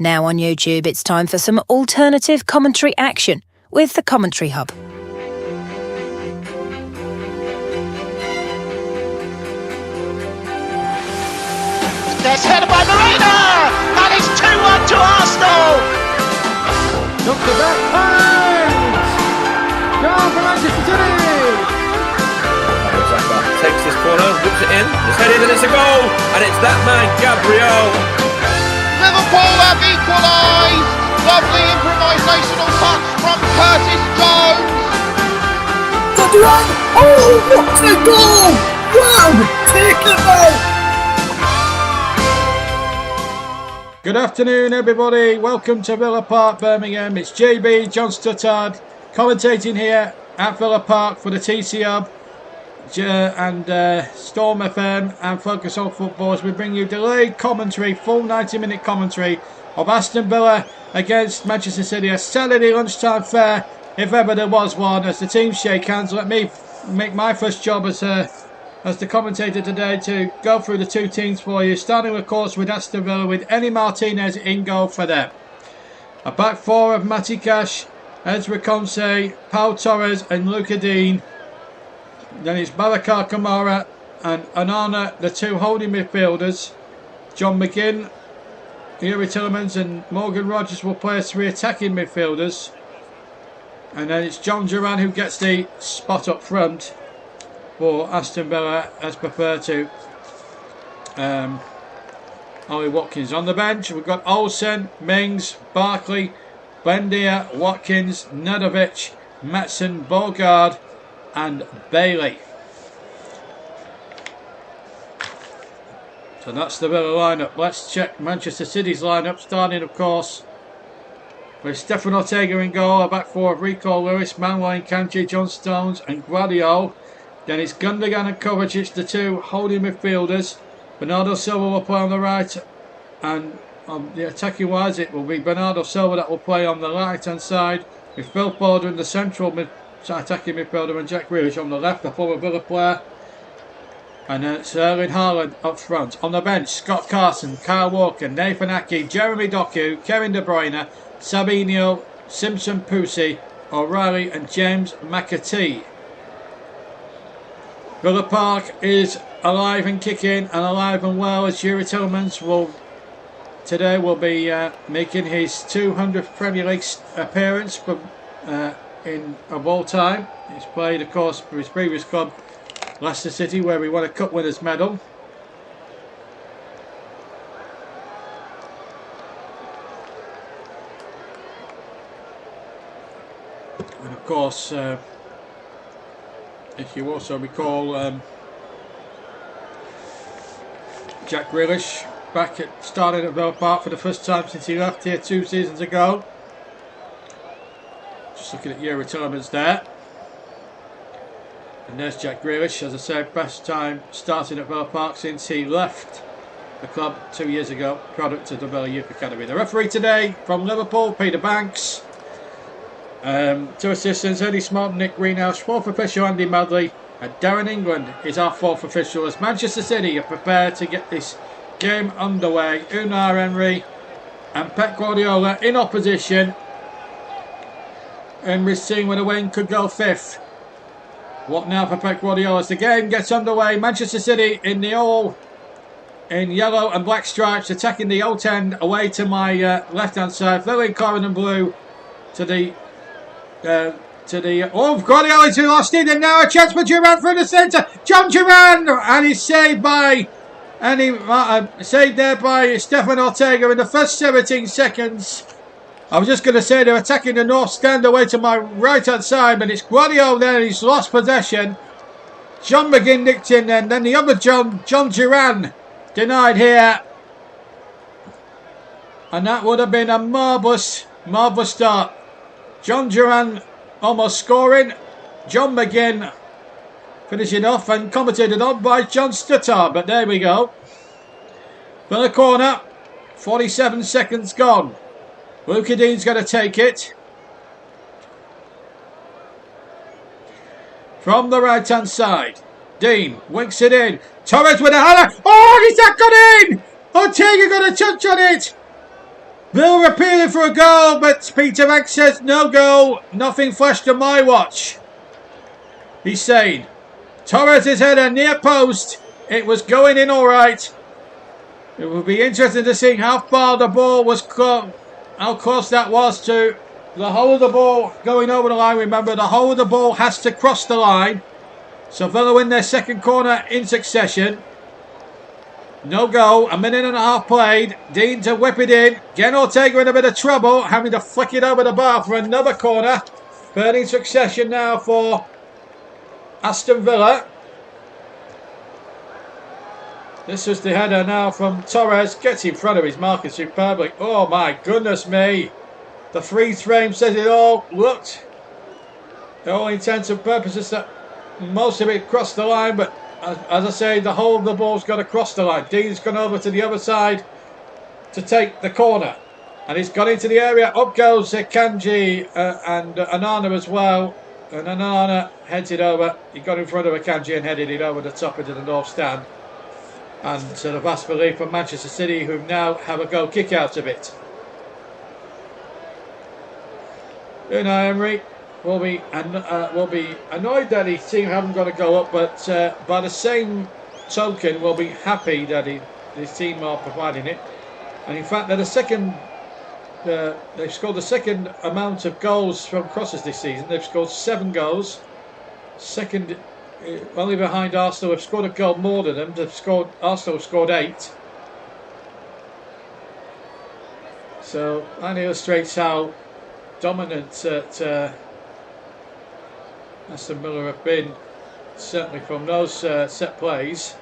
Now on YouTube, it's time for some alternative commentary action with the Commentary Hub. There's headed by Marina, and it's 2-1 to Arsenal. Knocks it back, and goal for Manchester City. Takes this corner, whips it in, it's headed and it's a goal, and it's that man, Gabriel. Liverpool have equalised. Lovely improvisational touch from Curtis Jones. Stuttard! Oh, what a goal! Wow, take it out! Good afternoon, everybody. Welcome to Villa Park, Birmingham. It's JB, John Stuttard, commentating here at Villa Park for the TC Hub and Storm FM and Focus on Football as we bring you delayed commentary, full 90-minute commentary of Aston Villa against Manchester City, a Saturday lunchtime fare, if ever there was one, as the teams shake hands. Let me make my first job as the commentator today to go through the two teams for you, starting of course with Aston Villa with Eni Martinez in goal for them. A back four of Matty Cash, Ezra Konse, Pau Torres and Luca Dean. Then it's Babacar Kamara and Onana, the two holding midfielders. John McGinn, Yuri Tillemans and Morgan Rogers will play as three attacking midfielders. And then it's John Duran who gets the spot up front for Aston Villa as preferred to Ollie Watkins. On the bench we've got Olsen, Mings, Barkley, Bendia, Watkins, Nedovic, Matson, Bogard and Bailey. So that's the Villa lineup. Let's check Manchester City's lineup, starting of course with Stefan Ortega in goal, a back four of Rico Lewis, Manwayne, Kanji, John Stones and Guardiola. Then it's Gundogan and Kovacic, the two holding midfielders. Bernardo Silva will play on the right, and on the attacking wise it will be Bernardo Silva that will play on the right hand side, with Phil Foden the central attacking midfielder and Jack Grealish on the left, the former Villa player. And then it's Erling Haaland up front. On the bench, Scott Carson, Kyle Walker, Nathan Ake, Jeremy Doku, Kevin De Bruyne, Sabinho, Simpson Pusi, O'Reilly and James McAtee. Villa Park is alive and kicking and alive and well as Yuri Tillemans will be making his 200th Premier League appearance of all time. He's played, of course, for his previous club, Leicester City, where he won a Cup Winners' Medal. And of course, if you also recall, Jack Grealish started at Villa Park for the first time since he left here 2 seasons ago. Just looking at Yuri Tillemans there. And there's Jack Grealish, as I said, best time starting at Villa Park since he left the club 2 years ago, product of the Villa Youth Academy. The referee today from Liverpool, Peter Banks. Two assistants, Eddie Smart, Nick Greenhouse. Fourth official, Andy Madley. And Darren England is our fourth official as Manchester City are prepared to get this game underway. Unai Emery and Pep Guardiola in opposition. Emery's seeing where the win could go fifth. What now for Pep Guardiola as the game gets underway? Manchester City in yellow and black stripes, attacking the out end away to my left hand side. Villa in coral and blue to the Guardiola's who lost it, and now a chance for Duran through the centre. John Duran, and he's saved by saved there by Stefan Ortega in the first 17 seconds. I was just going to say they're attacking the north stand away to my right hand side, but it's Guardiola there. He's lost possession. John McGinn nicked in, and then the other John Duran denied here, and that would have been a marvellous start. John Duran almost scoring. John McGinn finishing off and commentated on by John Stuttard. But there we go. For the corner, 47 seconds gone. Luca Dean's going to take it. From the right hand side. Dean winks it in. Torres with a header. Oh, is that got in? Ortega got a touch on it. Villa appealing for a goal, but Peter Mack says no goal. Nothing flashed on my watch. He's saying Torres' header near post. It was going in all right. It will be interesting to see how far the ball was, how close that was to the hole of the ball going over the line. Remember, the hole of the ball has to cross the line. So Villa win their second corner in succession. No goal, a minute and a half played. Dean to whip it in. Gen Ortega in a bit of trouble, having to flick it over the bar for another corner. Third in succession now for Aston Villa. This was the header now from Torres. Gets in front of his marker superbly. Oh my goodness me. The freeze frame says it all. Looked, to all intents and purposes, that most of it crossed the line, but as I say, the whole of the ball's got to cross the line. Dean's gone over to the other side to take the corner. And he's got into the area. Up goes Kanji and Anana as well. And Anana heads it over. He got in front of Kanji and headed it over the top into the north stand. And to the vast relief of Manchester City, who now have a goal kick out of it. Unai Emery will be annoyed that his team haven't got to go up, but by the same token will be happy that his team are providing it. And in fact, they're the second. They've scored the second amount of goals from crosses this season. They've scored 7 goals. Second, only behind Arsenal. Have scored a goal more than them. Arsenal have scored 8. So that illustrates how dominant Aston Villa have been, certainly from those set plays.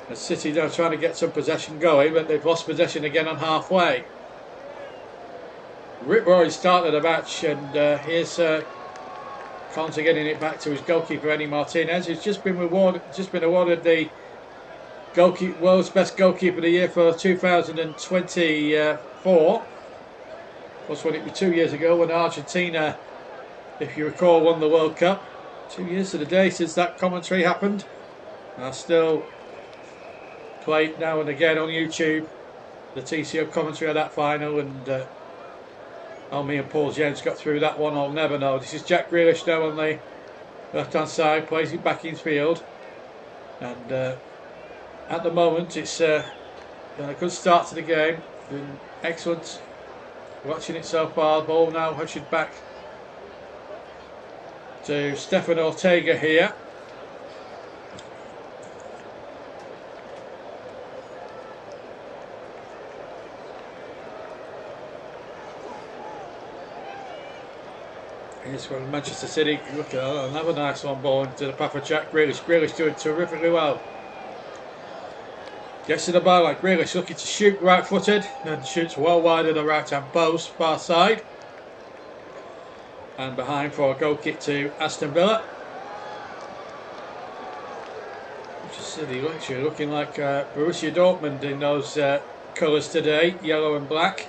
The City now trying to get some possession going, but they've lost possession again on halfway. Rip Roy started the match, and here's Conte getting it back to his goalkeeper Eddie Martinez, who's just been awarded the world's best goalkeeper of the year for 2024. Of course, when it was 2 years ago when Argentina, if you recall, won the World Cup. 2 years to the day since that commentary happened. I still play now and again on YouTube the TCO commentary of that final, and how me and Paul James got through that one, I'll never know. This is Jack Grealish now on the left hand side, plays it back in field, and at the moment it's been a good start to the game. Been excellent watching it so far. Ball now hushed back to Stefan Ortega here. Here's from Manchester City. Look at another nice one ball into the path of Jack Grealish. Grealish doing terrifically well. Gets to the bar like Grealish, looking to shoot right footed, and shoots well wide of the right hand post, far side. And behind for a goal kick to Aston Villa. Manchester City actually looking like Borussia Dortmund in those colours today, yellow and black.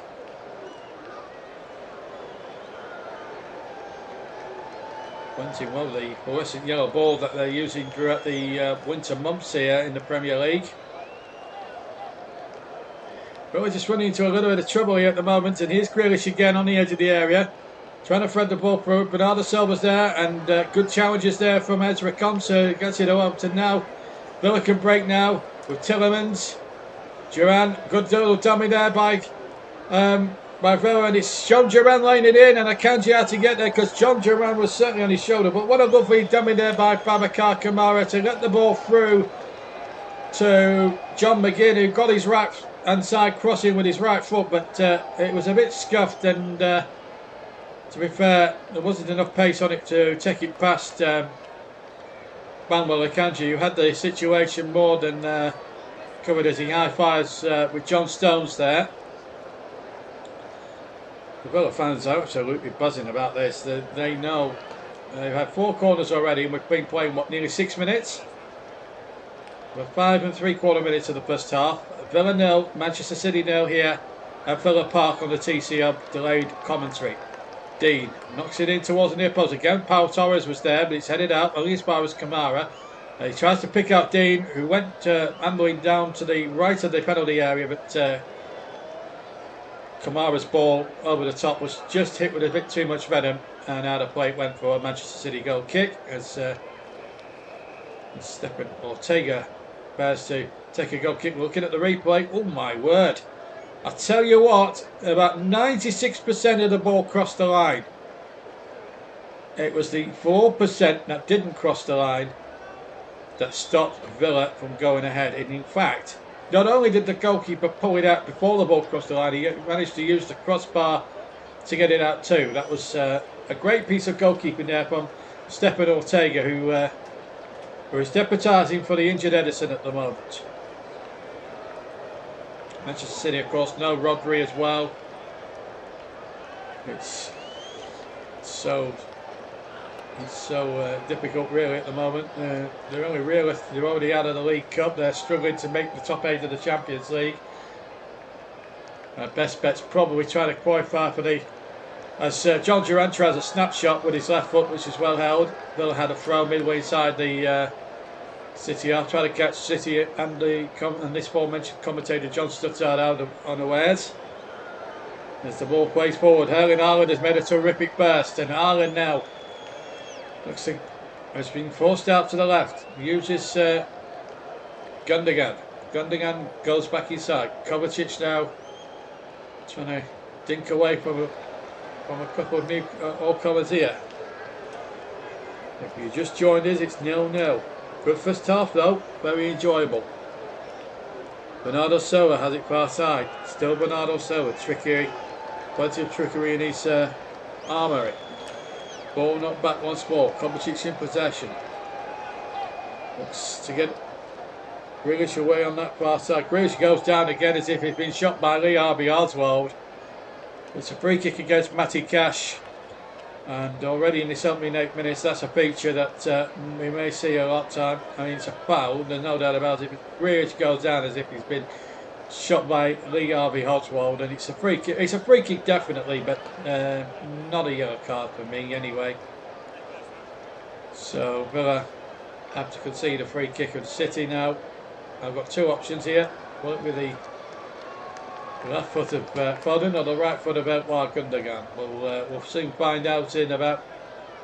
Well, the fluorescent yellow ball that they're using throughout the winter months here in the Premier League. But we're just running into a little bit of trouble here at the moment, and here's Grealish again on the edge of the area, trying to thread the ball through. Bernardo Silva's there, and good challenges there from Ezra Konsa. Gets it up to now. Villa can break now with Tillemans. Duran, good little dummy there by Villa, and it's John Duran laying it in, and Akanji had to get there because John Duran was certainly on his shoulder. But what a lovely dummy there by Babacar Kamara to let the ball through to John McGinn, who got his right hand side crossing with his right foot, but it was a bit scuffed, and to be fair, there wasn't enough pace on it to take it past Manuel Akanji, who had the situation more than covered as he high fives with John Stones there. The Villa fans are absolutely buzzing about this. They know they've had 4 corners already, and we've been playing nearly 6 minutes. We're 5 3/4 minutes of the first half. Villa 0, Manchester City 0 here at Villa Park on the TCO delayed commentary. Dean knocks it in towards the near post again. Pau Torres was there, but it's headed out only as far as Kamara. He tries to pick out Dean, who went ambling down to the right of the penalty area, but Kamara's ball over the top was just hit with a bit too much venom, and out of play it went for a Manchester City goal kick as Stepan Ortega prepares to take a goal kick. Looking at the replay, oh my word, I tell you what, about 96% of the ball crossed the line. It was the 4% that didn't cross the line that stopped Villa from going ahead. And in fact, not only did the goalkeeper pull it out before the ball crossed the line, he managed to use the crossbar to get it out too. That was a great piece of goalkeeping there from Stepan Ortega, who is deputising for the injured Edison at the moment. Manchester City, of course, no Rodri as well. It's so difficult really at the moment. They're only realist. They're already out of the League Cup. They're struggling to make the top 8 of the Champions League. Best bet's probably trying to qualify for the. As John Durant tries a snapshot with his left foot, which is well held. Villa had a throw midway inside the City. I'll try to catch City and this aforementioned commentator John Stuttard out of unawares. As the ball plays forward, Erling Haaland has made a terrific burst, and Haaland now looks like has been forced out to the left. Uses Gundogan. Gundogan goes back inside. Kovacic now trying to dink away from a couple of new all-comers here. If you just joined us, it's 0-0. Good first half though, very enjoyable. Bernardo Silva has it far side. Still Bernardo Silva, trickery, plenty of trickery in his armoury. Ball knocked back once more. Kovacic in possession. Looks to get Grealish away on that far side. Grealish goes down again as if he's been shot by Lee Harvey Oswald. It's a free kick against Matty Cash. And already in this opening 8 minutes, that's a feature that we may see a lot of time. I mean, it's a foul, there's no doubt about it. Grealish goes down as if he's been shot by Lee Harvey Oswald, and it's a free kick. It's a free kick definitely, but not a yellow card for me anyway. So Villa have to concede a free kick of City now. I've got two options here. Will it be the left foot of Foden or the right foot of Edouard Gundogan? We'll soon find out in about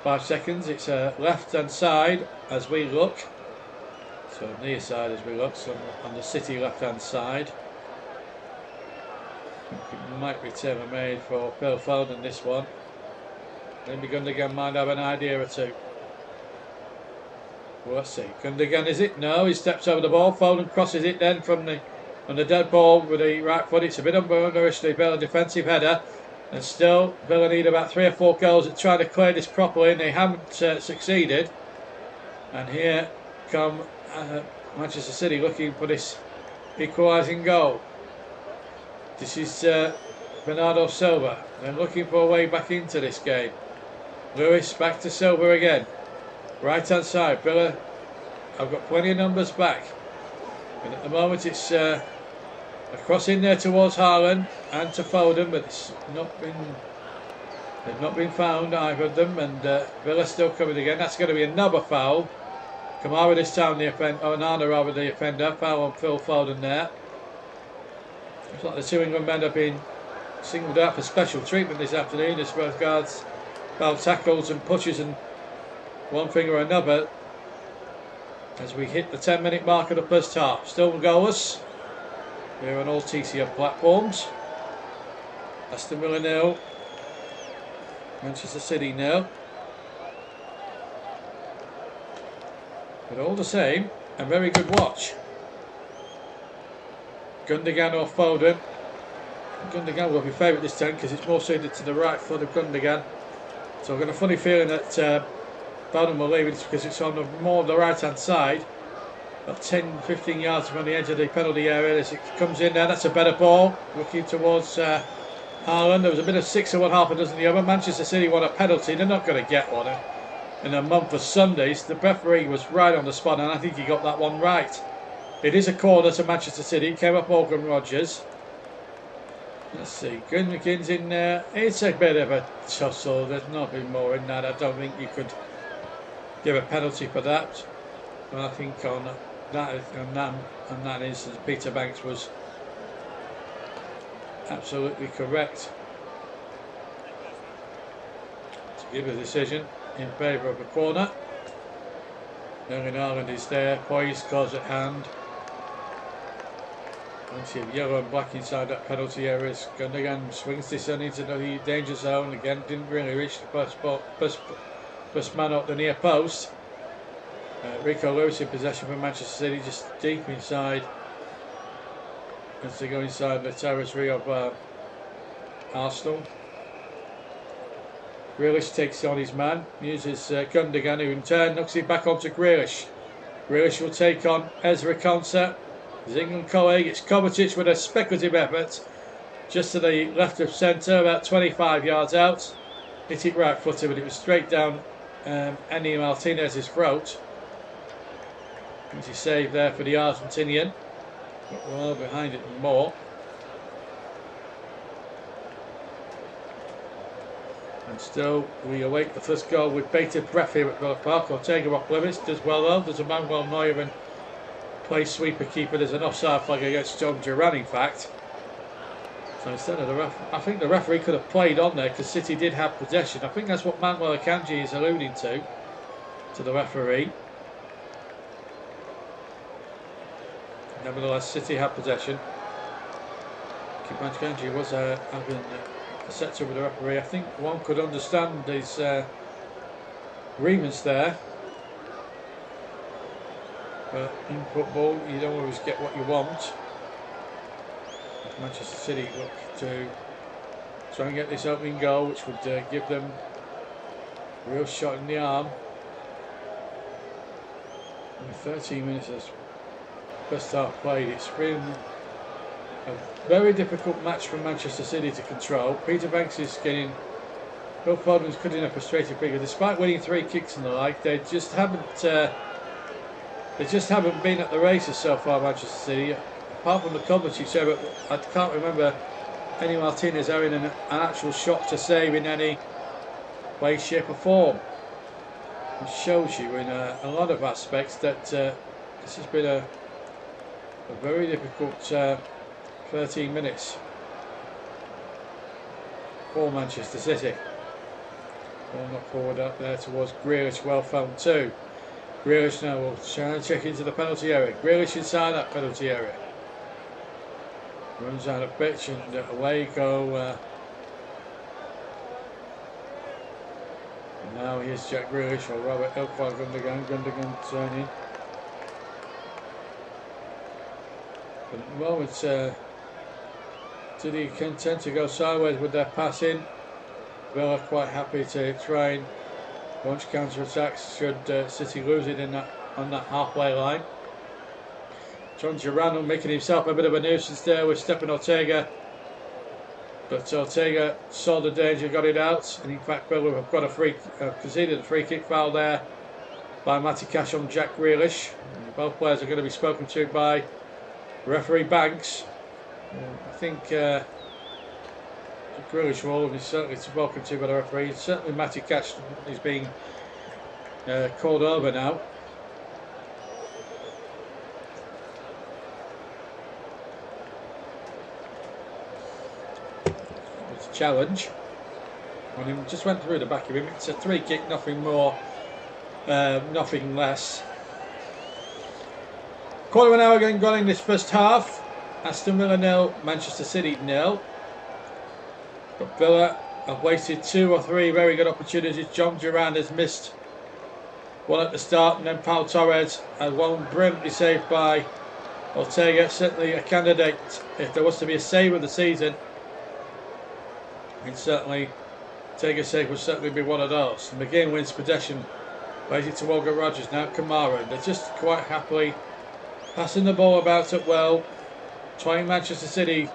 5 seconds. It's left hand side as we look. So near side as we look, so on the City left hand side. It might be tailor-made for Phil Foden this one. Maybe Gundogan might have an idea or two. We'll see. Gundogan is it? No, he steps over the ball. Foden crosses it then from the dead ball with the right foot. It's a bit underish, the Villa defensive header. And still, Villa need about 3 or 4 goals at trying to clear this properly, and they haven't succeeded. And here come Manchester City looking for this equalising goal. This is Bernardo Silva. They're looking for a way back into this game. Lewis back to Silva again. Right hand side. Villa, I've got plenty of numbers back. And at the moment it's a cross in there towards Haaland and to Foden, but it's not been. They've not been found, either of them, and Villa still coming again. That's going to be another foul. Kamara this time the offender, Onana rather the offender. Foul on Phil Foden there. Looks like the two England men have been singled out for special treatment this afternoon as regards foul tackles and pushes and one thing or another as we hit the 10-minute mark of the first half. Still goalless here on all TCF platforms. Aston Villa 0, Manchester City 0. But all the same, a very good watch. Gundogan or Foden. Gundogan will be favourite this time because it's more suited to the right foot of Gundogan. So I've got a funny feeling that Foden will leave it because it's on more the right hand side. About 10-15 yards from the edge of the penalty area as it comes in there. That's a better ball. Looking towards Haaland. There was a bit of 6 or 1/2 a dozen the other. Manchester City want a penalty. They're not going to get one in a month of Sundays. The referee was right on the spot, and I think he got that one right. It is a corner to Manchester City. It came up Morgan Rogers. Let's see. Gundogan's in there. It's a bit of a tussle. There's nothing more in that. I don't think you could give a penalty for that. But I think on that instance, Peter Banks was absolutely correct to give a decision in favour of a corner. Erling Haaland is there, poised, close at hand. Plenty of yellow and black inside that penalty area. Gundogan swings this on into the danger zone again. Didn't really reach the first man up the near post. Rico Lewis in possession for Manchester City, just deep inside as they go inside the territory of Arsenal. Grealish takes on his man, uses Gundogan, who in turn knocks it back onto Grealish. Grealish will take on Ezra Konsa. His England colleague, it's Kovacic with a speculative effort just to the left of centre, about 25 yards out. Hit it right footed, but it was straight down Andy Martinez's throat. Easy save there for the Argentinian, but well behind it more. And still we await the first goal with bated breath here at Villa Park. Ortega off limits, does well though. There's a Manuel Neuer and plays sweeper keeper. There's an offside flag against John Duran, in fact. So instead of the ref, I think the referee could have played on there because City did have possession. I think that's what Manuel Akanji is alluding to the referee. Nevertheless, City had possession. Akanji was having a set up with the referee. I think one could understand his grievance there. But in football, you don't always get what you want. Manchester City look to try and get this opening goal, which would give them a real shot in the arm. In 13 minutes of first half played, it's been a very difficult match for Manchester City to control. Peter Banks is getting, Phil Foden's cutting a frustrated figure. Despite winning 3 kicks and the like, they just haven't been at the races so far, Manchester City. Apart from the comments you said, but I can't remember any Martinez having an actual shot to save in any way, shape or form. It shows you in a lot of aspects that this has been a very difficult 13 minutes for Manchester City. Ball knocked forward up there towards Grealish, well found too. Grealish now will try and check into the penalty area. Grealish inside that penalty area. Runs out of pitch and away go. And now here's Jack Grealish or Robert Ilkvar Gundogan. Gundogan turning. But at the moment, City content to go sideways with their passing. Villa quite happy to try and launch counter-attacks should City lose it on that halfway line. John Duran making himself a bit of a nuisance there with Stephen Ortega, but Ortega saw the danger, got it out, and in fact Villa have got conceded a free kick foul there by Matty Cash on Jack Grealish. And both players are going to be spoken to by referee Banks. I think Grealish will be certainly spoken to by the referee. Certainly Matty Cash is being called over now. It's a challenge. When he just went through the back of him. It's a free kick, nothing more, nothing less. Quarter of an hour getting gone in this first half. Aston Villa 0, Manchester City 0. But Villa have wasted 2 or 3 very good opportunities. John Duran has missed one at the start, and then Pau Torres had one brilliantly saved by Ortega. Certainly a candidate, if there was to be a save of the season, and certainly Ortega's save would certainly be one of those. And McGinn wins possession, plays it to Morgan Rogers, now Kamara. They're just quite happily passing the ball about it well, trying Manchester City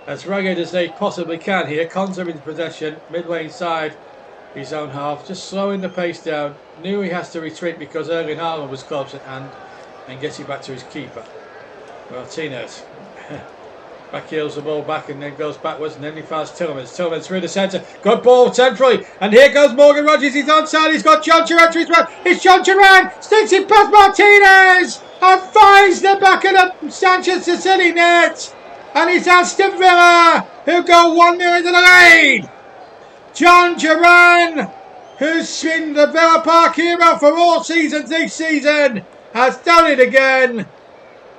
as rugged as they possibly can here. Konsa in possession, midway inside his own half, just slowing the pace down. Knew he has to retreat because Erling Haaland was close at hand, and gets it back to his keeper. Martinez back heels the ball back and then goes backwards, and then he finds Tillmans. Tillmans through the centre, good ball centrally, and here goes Morgan Rogers. He's onside, he's got John Duran to his right. It's John Duran, sticks it past Martinez and finds the back of the Manchester City net. And it's Aston Villa who go 1-0 into the lead. John Duran, who's been the Villa Park hero for all seasons this season, has done it again.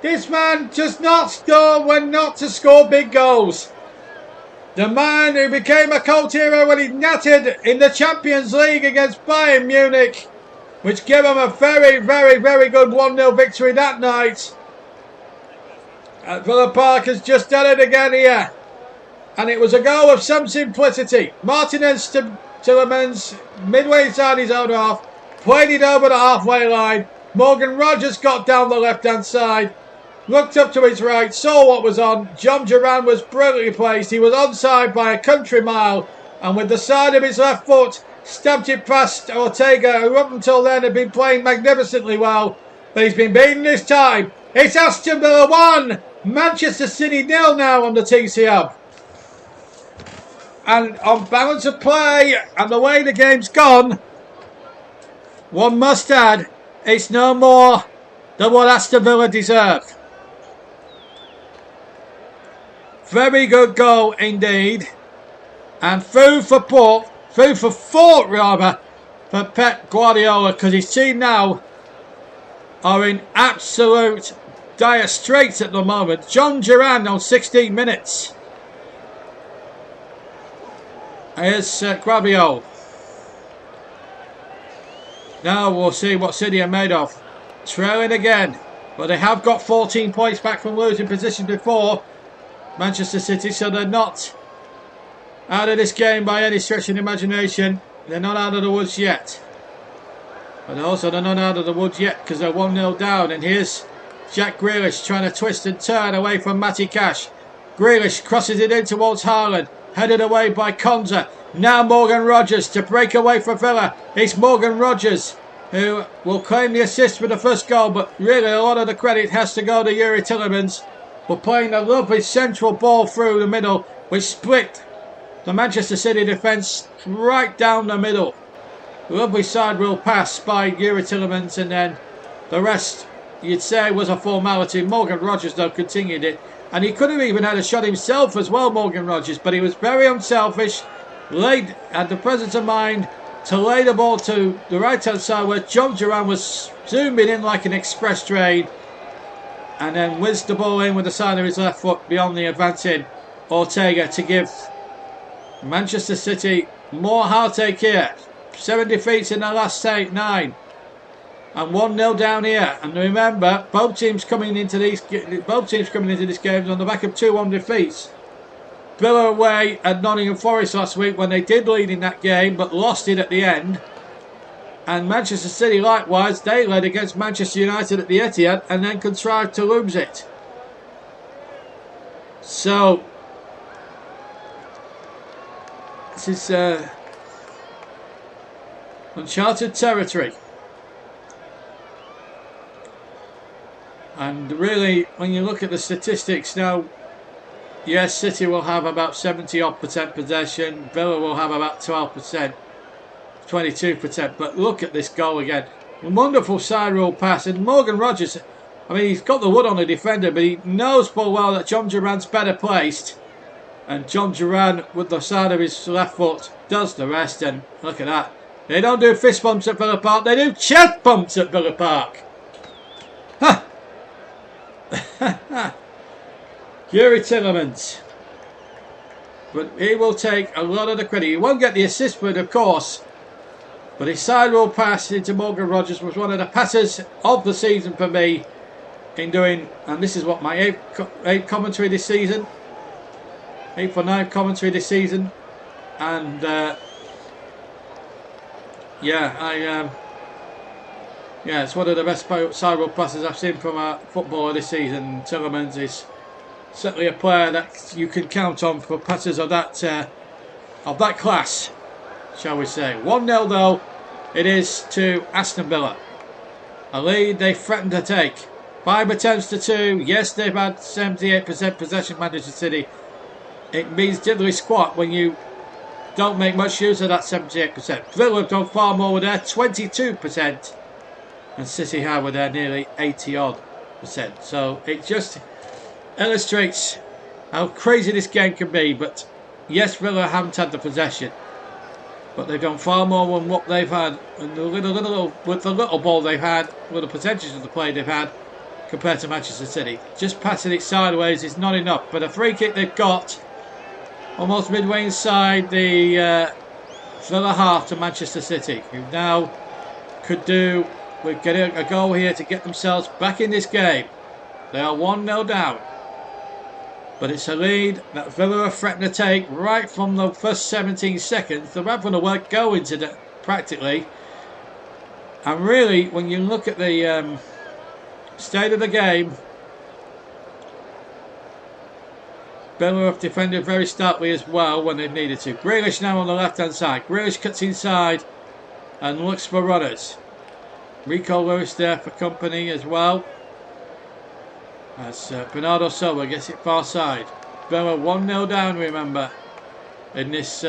This man does not score when not to score big goals. The man who became a cult hero when he nattered in the Champions League against Bayern Munich, which gave him a very, very, very good 1-0 victory that night. Villa Park has just done it again here. And it was a goal of some simplicity. Martinez to Tielemans, midway inside his own half, played it over the halfway line. Morgan Rogers got down the left-hand side, looked up to his right, saw what was on. John Duran was brilliantly placed. He was onside by a country mile, and with the side of his left foot, stabbed it past Ortega, who up until then had been playing magnificently well. But he's been beaten this time. It's Aston Villa 1, Manchester City 0 now on the TC Hub. And on balance of play and the way the game's gone, one must add, it's no more than what Aston Villa deserve. Very good goal indeed. And food for thought for Pep Guardiola, because his team now are in absolute dire straits at the moment. John Duran on 16 minutes. Here's Grabiol. Now we'll see what City are made of. Trailing again, but they have got 14 points back from losing position before Manchester City, so they're not out of this game by any stretch of the imagination. They're not out of the woods yet. But also they're not out of the woods yet because they're 1-0 down. And here's Jack Grealish trying to twist and turn away from Matty Cash. Grealish crosses it in towards Haaland. Headed away by Konza. Now Morgan Rogers to break away for Villa. It's Morgan Rogers who will claim the assist for the first goal. But really a lot of the credit has to go to Yuri Tielemans for playing a lovely central ball through the middle, which split the Manchester City defence right down the middle. Lovely side wheel pass by Yuri Tielemans, and then the rest you'd say was a formality. Morgan Rogers though continued it. And he could have even had a shot himself as well, Morgan Rogers. But he was very unselfish. Had the presence of mind to lay the ball to the right-hand side where John Duran was zooming in like an express train. And then whizzed the ball in with the side of his left foot beyond the advancing Ortega to give Manchester City more heartache here. 7 defeats in the last 9. And 1-0 down here. And remember, both teams coming into this game on the back of 2-1 defeats. Villa away at Nottingham Forest last week when they did lead in that game but lost it at the end. And Manchester City likewise, they led against Manchester United at the Etihad and then contrived to lose it. So this is uncharted territory. And really, when you look at the statistics now, yes, City will have about 70% possession. Villa will have about 12%, 22%. But look at this goal again. A wonderful side roll pass. And Morgan Rogers, I mean, he's got the wood on the defender, but he knows full well that John Duran's better placed. And John Duran, with the side of his left foot, does the rest. And look at that. They don't do fist bumps at Villa Park. They do chest bumps at Villa Park. Huh. Yuri Tielemans, but he will take a lot of the credit. He won't get the assist for it, of course, but his side roll pass into Morgan Rogers was one of the passes of the season for me in doing, and this is what my 8th commentary this season, 8th or 9th commentary this season, and yeah, it's one of the best side roll passes I've seen from a footballer this season. Tielemans is certainly a player that you can count on for passes of that class, shall we say. 1-0 though, it is to Aston Villa. A lead they threatened to take. 5 attempts to 2. Yes, they've had 78% possession, Manchester City. It means diddly squat when you don't make much use of that 78%. Villa have done far more with their 22%. And City have with their nearly 80-odd%. So it just illustrates how crazy this game can be. But yes, Villa haven't had the possession, but they've done far more than what they've had, and with the little ball they've had, with the percentage of the play they've had, compared to Manchester City. Just passing it sideways is not enough. But a free kick they've got, almost midway inside the Villa half to Manchester City, who now could do with getting a goal here to get themselves back in this game. They are 1-0 down. But it's a lead that Villa are threatening to take right from the first 17 seconds. They're having to work go into it practically. And really, when you look at the state of the game, Villa have defended very stoutly as well when they've needed to. Grealish now on the left-hand side. Grealish cuts inside and looks for runners. Rico Lewis there for company as well. As Bernardo Silva gets it far side. Villa 1-0 down, remember, in this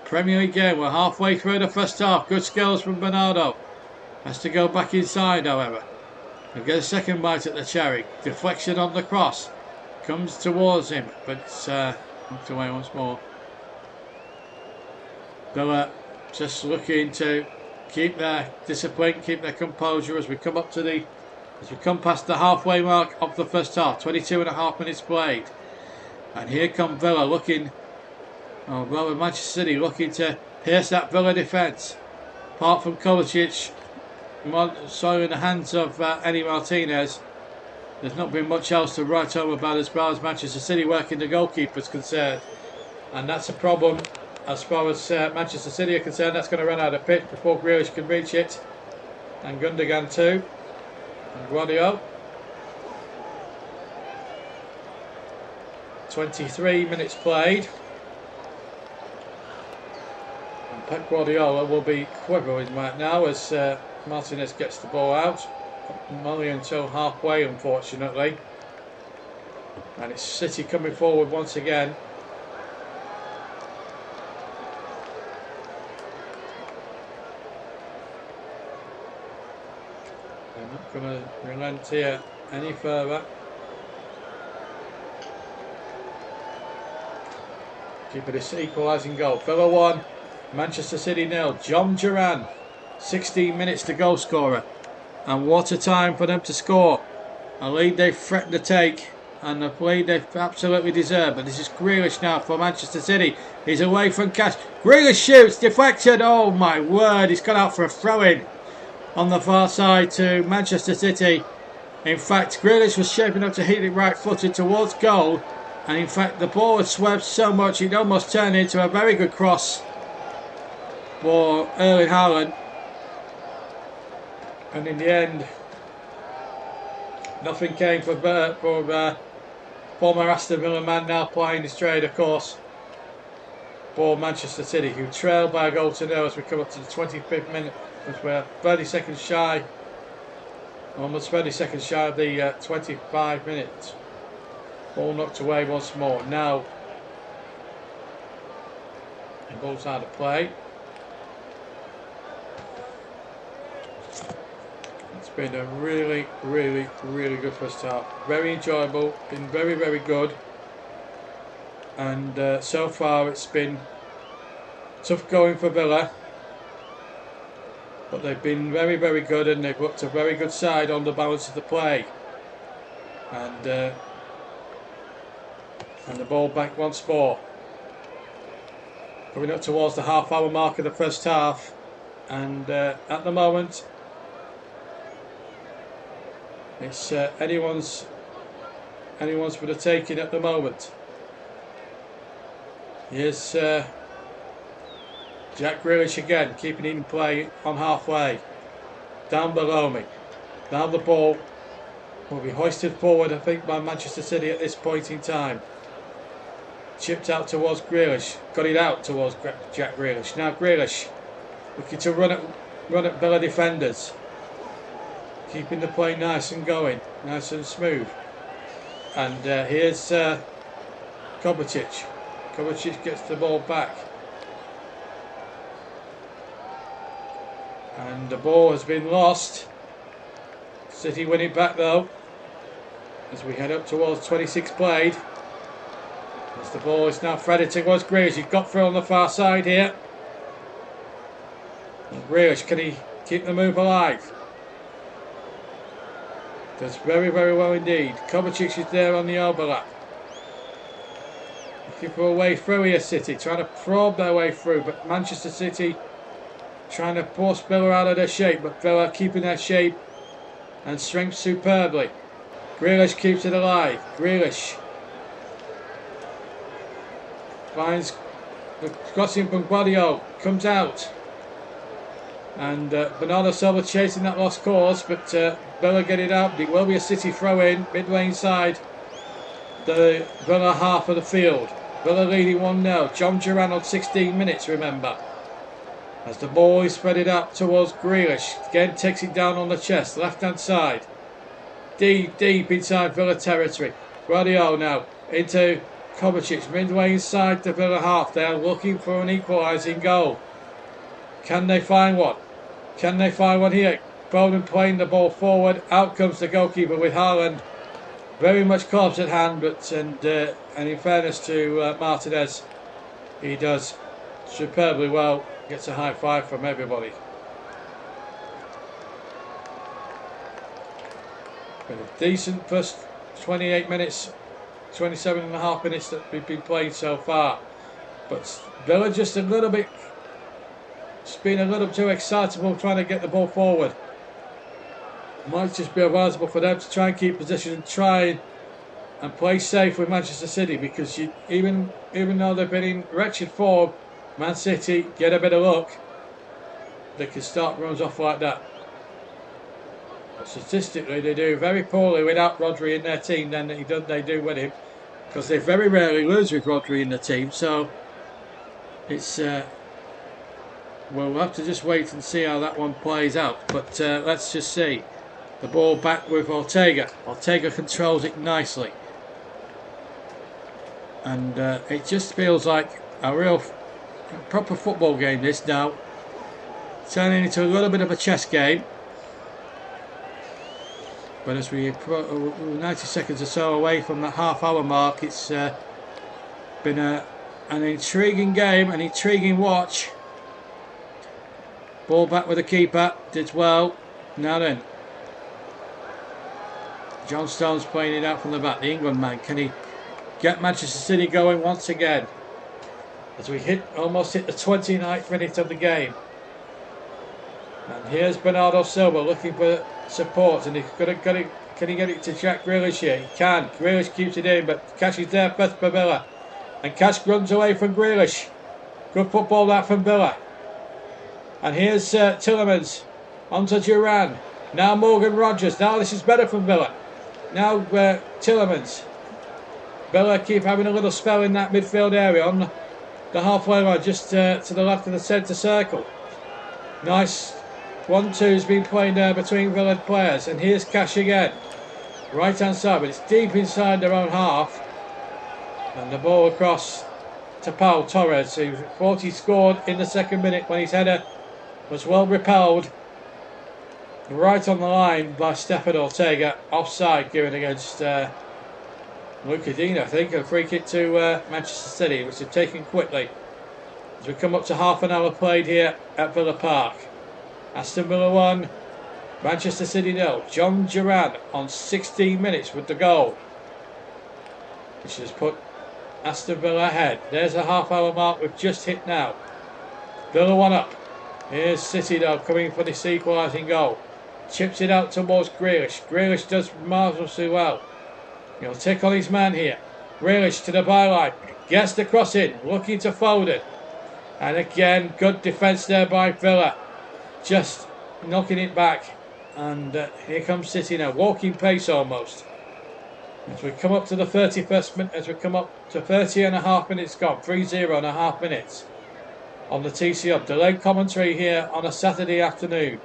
Premier League game. We're halfway through the first half. Good skills from Bernardo. Has to go back inside, however. And get a second bite at the cherry. Deflection on the cross. Comes towards him, but it's knocked away once more. Villa just looking to keep their discipline, keep their composure as we come past the halfway mark of the first half. 22.5 minutes played, and here come Villa looking. Oh, well, with Manchester City looking to pierce that Villa defence. Apart from Kovacic, soiling the hands of Eddie Martinez, there's not been much else to write home about as far as Manchester City working the goalkeeper's concerned, and that's a problem as far as Manchester City are concerned. That's going to run out of pitch before Grealish can reach it, and Gundogan too, and Guardiola. 23 minutes played, and Pep Guardiola will be quivering right now as Martinez gets the ball out. Only until halfway, unfortunately, and it's City coming forward once again. They're not going to relent here any further. Keep this equalising goal. Villa 1, Manchester City 0. John Duran, 16 minutes to goal scorer. And what a time for them to score. A lead they've threatened to take, and a lead they've absolutely deserved. But this is Grealish now for Manchester City. He's away from Cash. Grealish shoots, deflected. Oh my word, he's gone out for a throw-in on the far side to Manchester City. In fact, Grealish was shaping up to hit it right-footed towards goal. And in fact, the ball had swerved so much it almost turned into a very good cross for Erling Haaland. And in the end, nothing came for former Aston Villa man, now playing his trade, of course, for Manchester City, who trailed by a goal to nil as we come up to the 25th minute, as we're 30 seconds shy, almost 30 seconds shy of the 25 minutes. Ball knocked away once more. Now, the ball's out of play. Been a really good first half. Very enjoyable, been very good, and so far it's been tough going for Villa, but they've been very good, and they've looked a very good side on the balance of the play, and the ball back once more, coming up towards the half-hour mark of the first half, and at the moment it's anyone's for the taking at the moment. Here's Jack Grealish again, keeping it in play on halfway. Down below me. Now the ball will be hoisted forward, I think, by Manchester City at this point in time. Chipped out towards Grealish. Got it out towards Jack Grealish. Now Grealish looking to run at Villa defenders. Keeping the play nice and going, nice and smooth. And here's Kovacic. Kovacic gets the ball back. And the ball has been lost. City win it back though, as we head up towards 26 played. the ball is now threaded towards Grealish. He's got through on the far side here. Grealish, can he keep the move alive? Does very, very well indeed. Kovacic is there on the overlap. Looking for a way through here, City. Trying to probe their way through, but Manchester City trying to force Villa out of their shape, but Villa keeping their shape and strength superbly. Grealish keeps it alive. Grealish finds the crossing from Guardiola, comes out, and Bernardo Silva chasing that lost cause, but Villa get it out. It will be a City throw in mid-lane side, the Villa half of the field. Villa leading 1-0. John Duran on 16 minutes, remember, as the ball is spread out towards Grealish. Again takes it down on the chest, left hand side, deep inside Villa territory. Guardiola now into Kovacic, midway inside the Villa half. They are looking for an equalising goal. Can they find one? Can they find one here? Foden playing the ball forward. Out comes the goalkeeper with Haaland very much close at hand, but and in fairness to Martinez, he does superbly well. Gets a high five from everybody. Been a decent first 28 minutes, 27 and a half minutes that we've been playing so far. But Villa just a little bit, just being a little too excitable trying to get the ball forward. Might just be advisable for them to try and keep position and try and play safe with Manchester City, because even though they've been in wretched form, Man City get a bit of luck, they can start runs off like that. But statistically they do very poorly without Rodri in their team than they do with him, because they very rarely lose with Rodri in the team. So it's we'll have to just wait and see how that one plays out. But let's just see. The ball back with Ortega. Ortega controls it nicely, and it just feels like a real proper football game this now, turning into a little bit of a chess game. But as we're 90 seconds or so away from the half-hour mark, it's been an intriguing game, an intriguing watch. Ball back with the keeper, did well. Now then, John Stones playing it out from the back, the England man. Can he get Manchester City going once again? As we almost hit the 29th minute of the game. And here's Bernardo Silva looking for support, and can he get it to Jack Grealish here? He can. Grealish keeps it in, but Cash is there first for Villa. And Cash runs away from Grealish. Good football that from Villa. And here's Tielemans onto Duran. Now Morgan Rogers. Now this is better from Villa. Now Tielemans. Villa keep having a little spell in that midfield area on the halfway line, just to the left of the centre circle. Nice 1-2's been playing there between Villa players. And here's Cash again. Right hand side, but it's deep inside their own half. And the ball across to Paul Torres, who thought he scored in the second minute when his header was well repelled right on the line by Stefan Ortega. Offside given against Lucadino, I think. A free kick to Manchester City, which is taken quickly as we come up to half an hour played here at Villa Park. Aston Villa 1, Manchester City 0. John Duran on 16 minutes with the goal, which has put Aston Villa ahead. There's a half hour mark we've just hit now. Villa 1 up. Here's City though coming for this equalising goal. Chips it out towards Grealish. Grealish does marvellously well. He'll take on his man here. Grealish to the byline. Gets the cross in. Looking to Foden. And again, good defence there by Villa. Just knocking it back. And here comes City now. Walking pace almost. As we come up to the 31st minute, as we come up to 30 and a half minutes gone. 3-0 and a half minutes on the TCO. Delayed commentary here on a Saturday afternoon.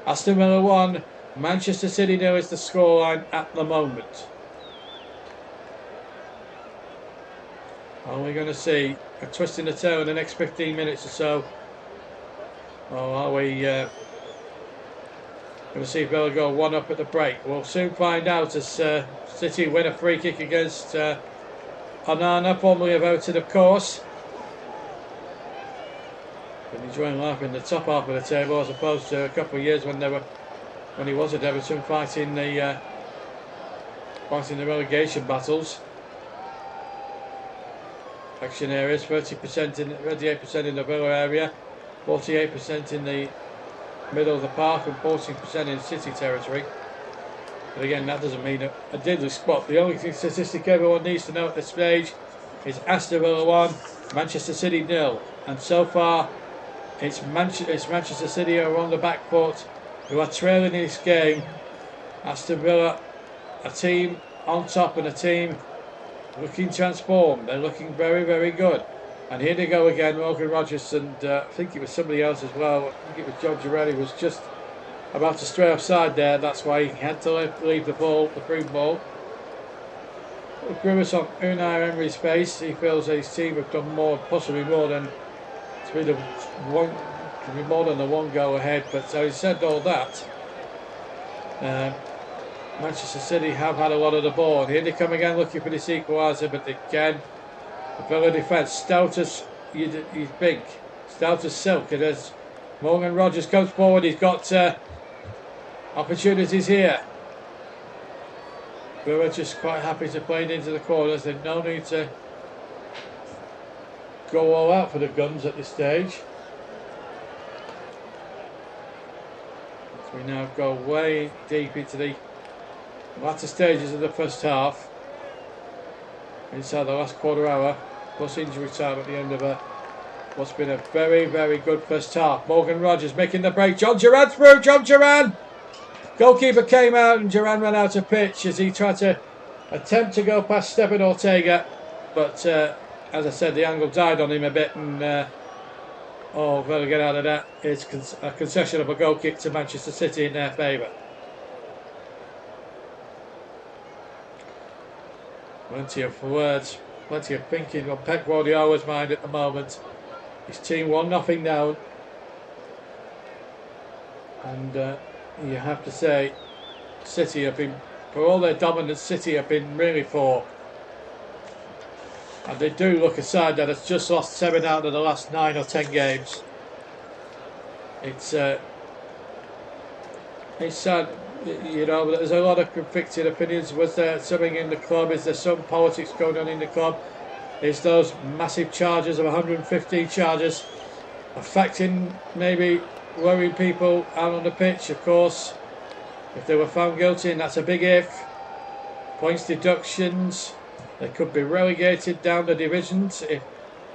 Aston Villa 1, Manchester City 0 is the scoreline at the moment. Are we going to see a twist in the tail in the next 15 minutes or so? Or are we going to see Villa go 1 up at the break? We'll soon find out as City win a free kick against Onana, formerly of Everton, of course. Been enjoying life in the top half of the table as opposed to a couple of years when he was at Everton fighting the relegation battles. Action areas: 38% in the Villa area, 48% in the middle of the park, and 14% in City territory. But again, that doesn't mean a diddly spot. The only statistic everyone needs to know at this stage is Aston Villa 1, Manchester City 0, and so far it's Manchester City who are on the back foot, who are trailing in this game. Aston Villa, a team on top and a team looking transformed. They're looking very, very good. And here they go again, Morgan Rogers, and I think it was somebody else as well. I think it was John Girelli was just about to stray offside there. That's why he had to leave the through ball. A grimace on Unai Emery's face. He feels that his team have done more, possibly more than to be more than the one goal ahead. But so he said all that. Manchester City have had a lot of the ball. And here they come again looking for this equaliser, but again, the Villa defence, stout as he's big, stout as silk. And as Morgan Rogers comes forward, he's got opportunities here. Villa just quite happy to play it into the corners. There's no need to go all out for the guns at this stage. So we now go way deep into the latter stages of the first half, inside the last quarter hour, plus injury time at the end of what's been a very, very good first half. Morgan Rogers making the break. John Duran through. John Duran! Goalkeeper came out and Duran ran out of pitch as he tried to attempt to go past Stephen Ortega, but as I said, the angle died on him a bit, and Villa get out of that. It's a concession of a goal kick to Manchester City in their favour. Plenty of words, plenty of thinking on Pep Guardiola's mind at the moment. His team 1-0 down, and you have to say, City have been, for all their dominance, City have been really poor. And they do look a side that has just lost 7 out of the last 9 or 10 games. It's sad, you know. There's a lot of conflicting opinions. Was there something in the club? Is there some politics going on in the club? Is those massive charges of 115 charges affecting, maybe worrying people out on the pitch? Of course, if they were found guilty, and that's a big if, points deductions, they could be relegated down the divisions, if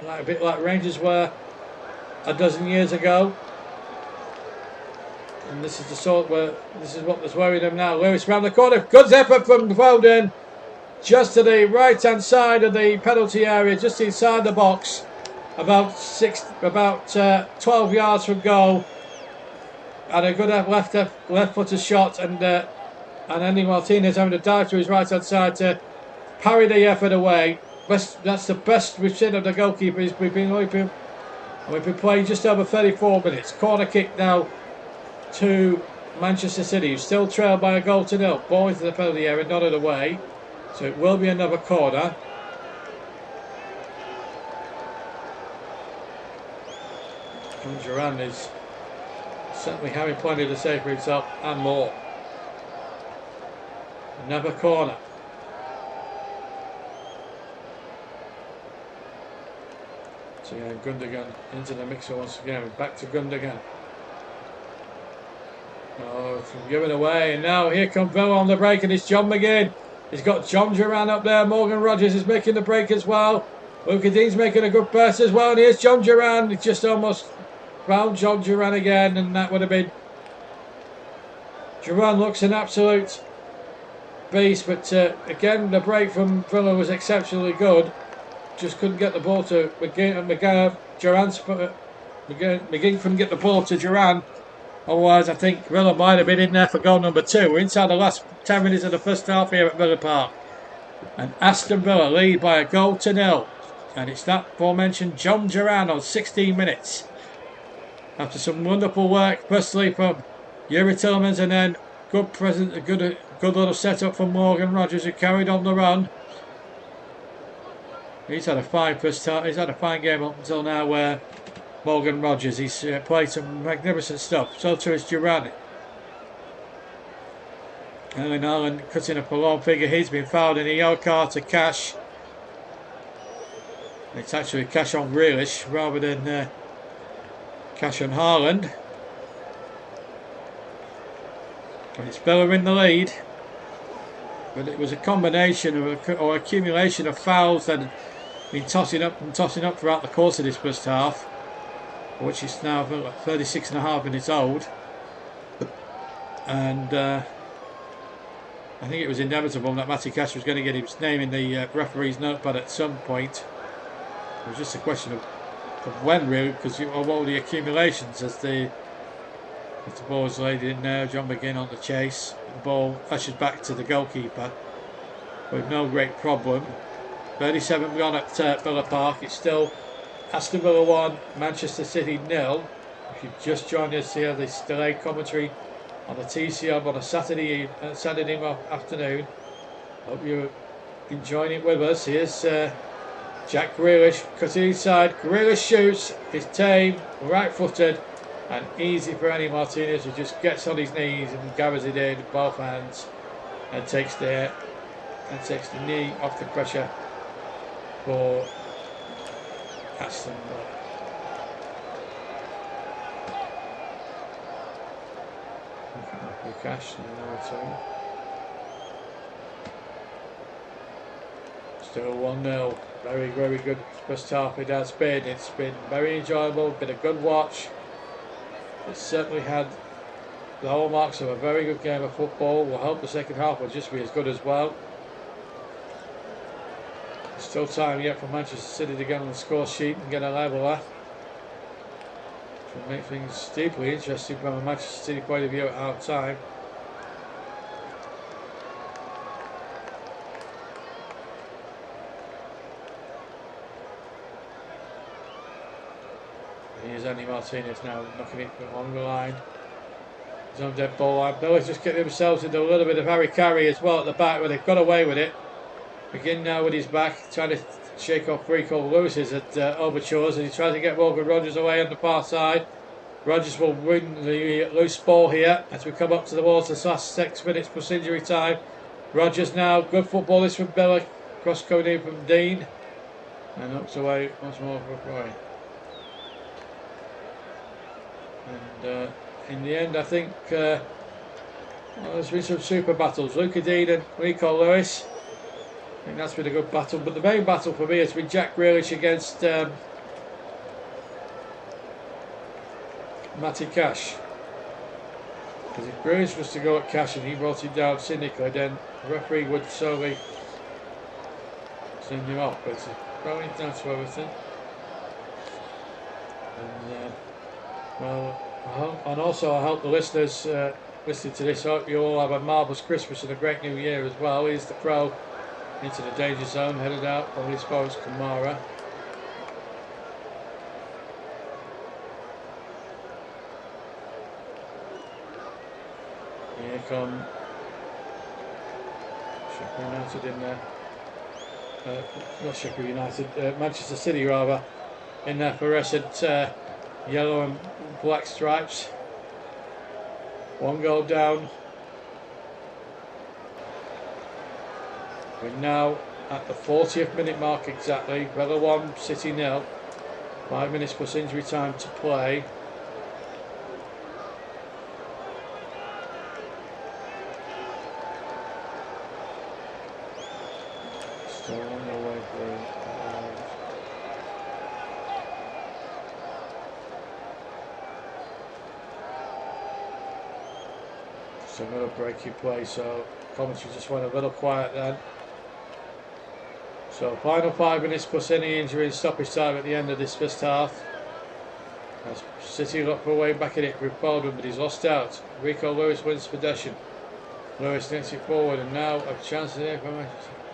a bit like Rangers were a dozen years ago. And this is the sort where this is what was worrying them now. Lewis round the corner, good effort from Foden, just to the right hand side of the penalty area, just inside the box, about 12 yards from goal, and a good left footed shot, and Andy Martinez having to dive to his right hand side to parry the effort away. That's the best we've seen of the goalkeepers. We've been playing just over 34 minutes. Corner kick now to Manchester City, who still trail by a goal to 0. Ball into the penalty area, nodded away. So it will be another corner. And Duran is certainly having plenty to say for himself and more. Another corner. So yeah, Gundogan into the mixer once again. Back to Gundogan. Oh, it's given away, and now here comes Villa on the break, and it's John McGinn. He's got John Duran up there. Morgan Rogers is making the break as well. Luka Dean's making a good pass as well, and here's John Duran. He just almost found John Duran again, and that would have been... Duran looks an absolute beast, but again, the break from Villa was exceptionally good. Just couldn't get the ball to McGinn. McGinn couldn't get the ball to Duran. Otherwise, I think Villa might have been in there for goal number 2. We're inside the last 10 minutes of the first half here at Villa Park. And Aston Villa lead by a goal to 0. And it's that aforementioned John Duran on 16 minutes. After some wonderful work, firstly from Yuri Tillmans, and then a good little setup from Morgan Rogers, who carried on the run. He's had a fine first half. He's had a fine game up until now. Where Morgan Rogers, he's played some magnificent stuff. So too is Durant. Erling Haaland cutting up a long figure. He's been fouled in a yellow card to Cash. It's actually Cash on Grealish rather than Cash on Haaland. And it's Villa in the lead. But it was a combination of or accumulation of fouls that had been tossing up throughout the course of this first half, which is now 36.5 minutes old. And I think it was inevitable that Matty Cash was going to get his name in the referee's notepad at some point. It was just a question of when, really, because of all the accumulations as the ball is laid in there. John McGinn on the chase. The ball flashes back to the goalkeeper with no great problem. 37 gone at Villa Park. It's still Aston Villa 1, Manchester City 0. If you've just joined us here, this delayed commentary on the TCM on a Saturday afternoon. Hope you're enjoying it with us. Here's Jack Grealish cutting inside. Grealish shoots. It's tame, right-footed, and easy for Andy Martinez, who just gets on his knees and gathers it in with both hands and takes the knee off the pressure for Aston Villa. Cash still 1-0. Very, very good first half it has been. It's been very enjoyable, been a good watch. It's certainly had the hallmarks of a very good game of football. We'll hope the second half will just be as good as well. There's still time yet for Manchester City to get on the score sheet and get a leveller. Which will make things deeply interesting from a Manchester City point of view at half time. Here's Andy Martinez now knocking it along the line. He's on dead ball line. Villa's just getting themselves into a little bit of Harry Carey as well at the back, where they've got away with it. McGinn now with his back, trying to shake off Rico Lewis's at overtures, and he tries to get Morgan Rogers away on the far side. Rogers will win the loose ball here as we come up to the Walters last 6 minutes plus injury time. Rogers now, good football this from Villa, cross coming in from Dean, and knocks away once more for Roy. And in the end, I think there's been some super battles. Luca Dean and Rico Lewis. I think that's been a good battle. But the main battle for me has been Jack Grealish against Matty Cash. Because if Grealish was to go at Cash and he brought him down cynically, then the referee would slowly send him off. But it's going down to everything. And well, and also I hope the listeners listening to this, hope you all have a marvellous Christmas and a great New Year as well. Here's the Pro into the danger zone, headed out from his forest Kamara. Here come Sheffield United in there. Not Sheffield United, Manchester City rather, in their fluorescent yellow and black stripes. 1 goal down. We're now at the 40th minute mark exactly. Villa 1, City 0. 5 minutes plus injury time to play. Still on the way through. Just another breaky play, so commentary just went a little quiet then. So final 5 minutes plus any injury and stoppage time at the end of this first half. As City look for a way back in it with Baldwin, but he's lost out. Rico Lewis wins possession. Lewis knocks it forward, and now a chance there for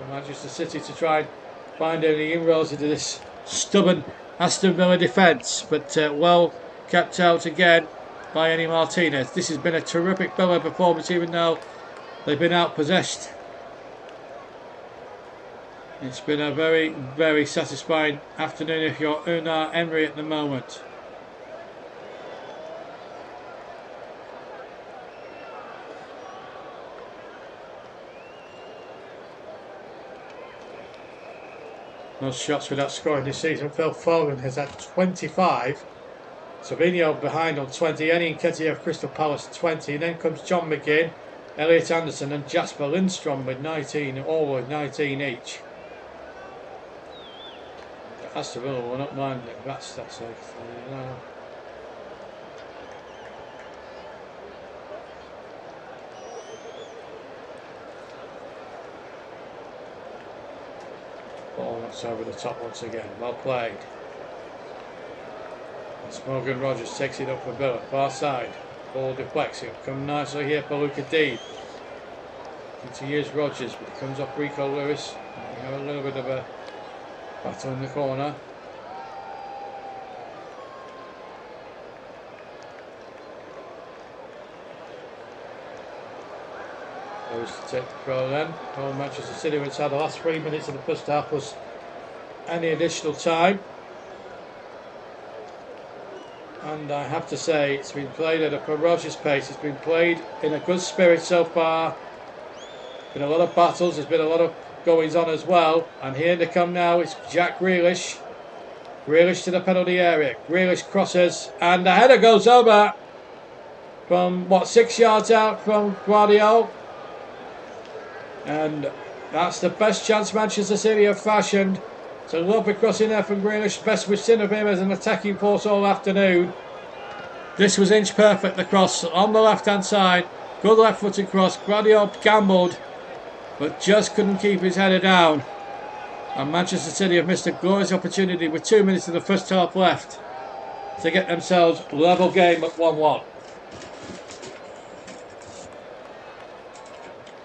Manchester City to try and find any inroads into this stubborn Aston Villa defence, but well kept out again by Andy Martinez. This has been a terrific Villa performance, even though they've been outpossessed. It's been a very, very satisfying afternoon if you're Unai Emery at the moment. Those shots without scoring this season. Phil Foden has had 25. Savinho behind on 20. Eddie Nketiah of Crystal Palace 20. Then comes John McGinn, Elliot Anderson and Jasper Lindstrom with 19, all with 19 each. Aston Villa will not mind it. That's a ball that's over the top once again. Well played. Morgan Rogers takes it up for Villa. Far side. Ball deflects. It'll come nicely here for Luca Dean. To use Rogers, but it comes off Rico Lewis. We have a little bit of a battle in the corner. Lewis to take the throw then. Oh, Manchester City were inside the last 3 minutes of the first half plus any additional time. And I have to say, it's been played at a ferocious pace. It's been played in a good spirit so far. Been a lot of battles. There's been a lot of goings on as well. And here they come now. It's Jack Grealish. Grealish to the penalty area. Grealish crosses. And the header goes over from, 6 yards out from Guardiola. And that's the best chance Manchester City have fashioned. It's a lovely cross in there from Grealish. Best we've seen of him as an attacking force all afternoon. This was inch perfect, the cross on the left hand side. Good left footed cross. Guardiola gambled, but just couldn't keep his header down. And Manchester City have missed a glorious opportunity with 2 minutes of the first half left to get themselves level game at 1-1.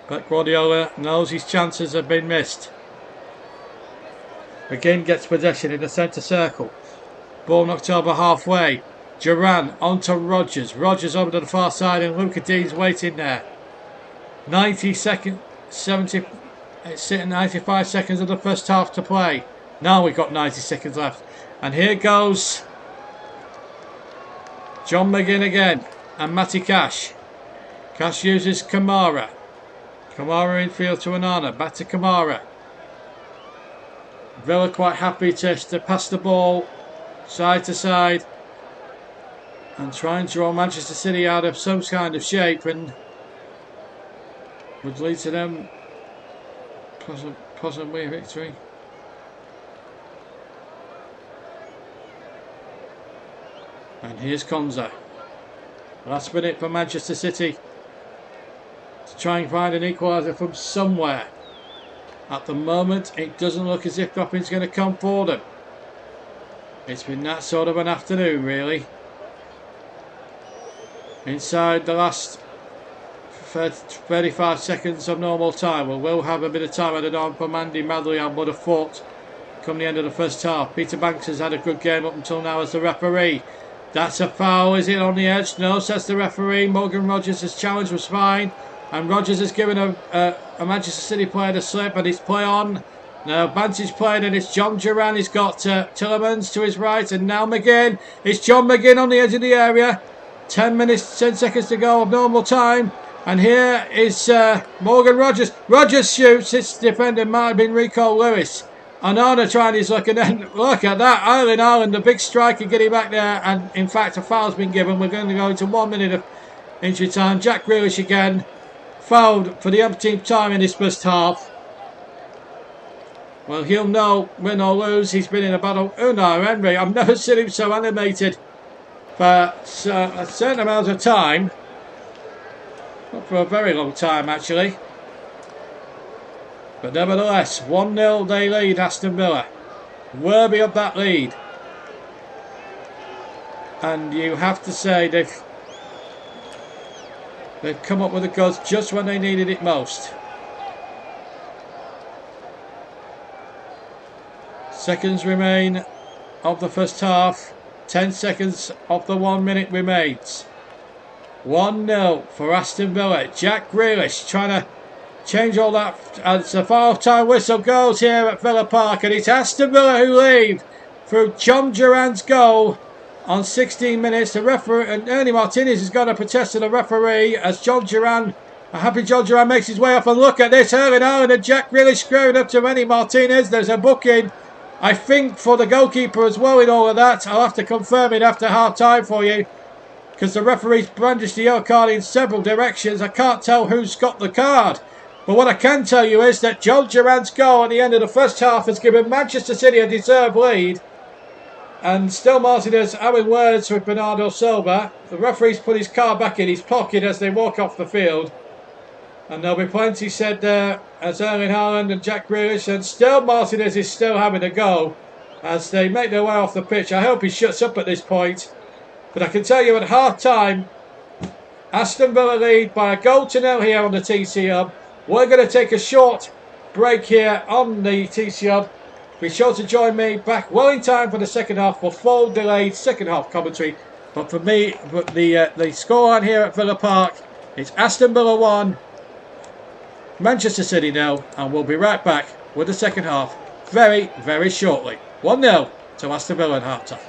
But Guardiola knows his chances have been missed. McGinn gets possession in the centre circle. Ball knocked over halfway. Duran onto Rogers. Rogers over to the far side and Luca Dean's waiting there. 95 seconds of the first half to play. Now we've got 90 seconds left. And here goes John McGinn again. And Matty Cash. Cash uses Kamara. Kamara infield to Onana. Back to Kamara. Villa quite happy to pass the ball side to side and try and draw Manchester City out of some kind of shape, and would lead to them possibly victory. And here's Konza. Last minute for Manchester City to try and find an equaliser from somewhere. At the moment, it doesn't look as if nothing's going to come for them. It's been that sort of an afternoon, really. Inside the last 35 seconds of normal time. We'll have a bit of time added on for Mandy Madley. I would have thought come the end of the first half. Peter Banks has had a good game up until now as the referee. That's a foul. Is it on the edge? No, says the referee. Morgan Rogers' challenge was fine. And Rogers has given a Manchester City player the slip, and he's play on. Now Bantage played, and it's John Duran. He's got Tillemans to his right, and now McGinn. It's John McGinn on the edge of the area. 10 seconds to go of normal time. And here is Morgan Rogers. Rogers shoots. It's defender might have been Rico Lewis. Onana trying his luck, and then look at that. Erling Haaland, the big striker, getting back there. And in fact, a foul's been given. We're going to go into 1 minute of injury time. Jack Grealish again. Fouled for the umpteenth time in this first half. Well, he'll know, win or lose. He's been in a battle. Unai Emery, I've never seen him so animated for a certain amount of time. Not for a very long time, actually. But nevertheless, 1-0 they lead Aston Villa. Worthy of that lead. And you have to say they've come up with the goods just when they needed it most. Seconds remain of the first half. 10 seconds of the 1 minute remains. 1-0 for Aston Villa. Jack Grealish trying to change all that as the half-time whistle goes here at Villa Park, and it's Aston Villa who lead through John Duran's goal on 16 minutes. The referee and Ernie Martinez has got a protest to the referee as John Duran, a happy John Duran, makes his way off. And look at this, Erling Haaland and Jack Grealish squaring up to Ernie Martinez. There's a booking, I think, for the goalkeeper as well in all of that. I'll have to confirm it after half-time for you, because the referee's brandished the yellow card in several directions. I can't tell who's got the card. But what I can tell you is that John Duran's goal at the end of the first half has given Manchester City a deserved lead. And still Martinez having words with Bernardo Silva. The referee's put his card back in his pocket as they walk off the field. And there'll be plenty said there as Erling Haaland and Jack Grealish. And still Martinez is still having a go as they make their way off the pitch. I hope he shuts up at this point. But I can tell you at half-time, Aston Villa lead by a goal to nil here on the TC Hub. We're going to take a short break here on the TC Hub. Be sure to join me back well in time for the second half for full delayed second half commentary. But for me, the scoreline here at Villa Park, it's Aston Villa 1, Manchester City 0, and we'll be right back with the second half very, very shortly. 1-0 to Aston Villa at half-time.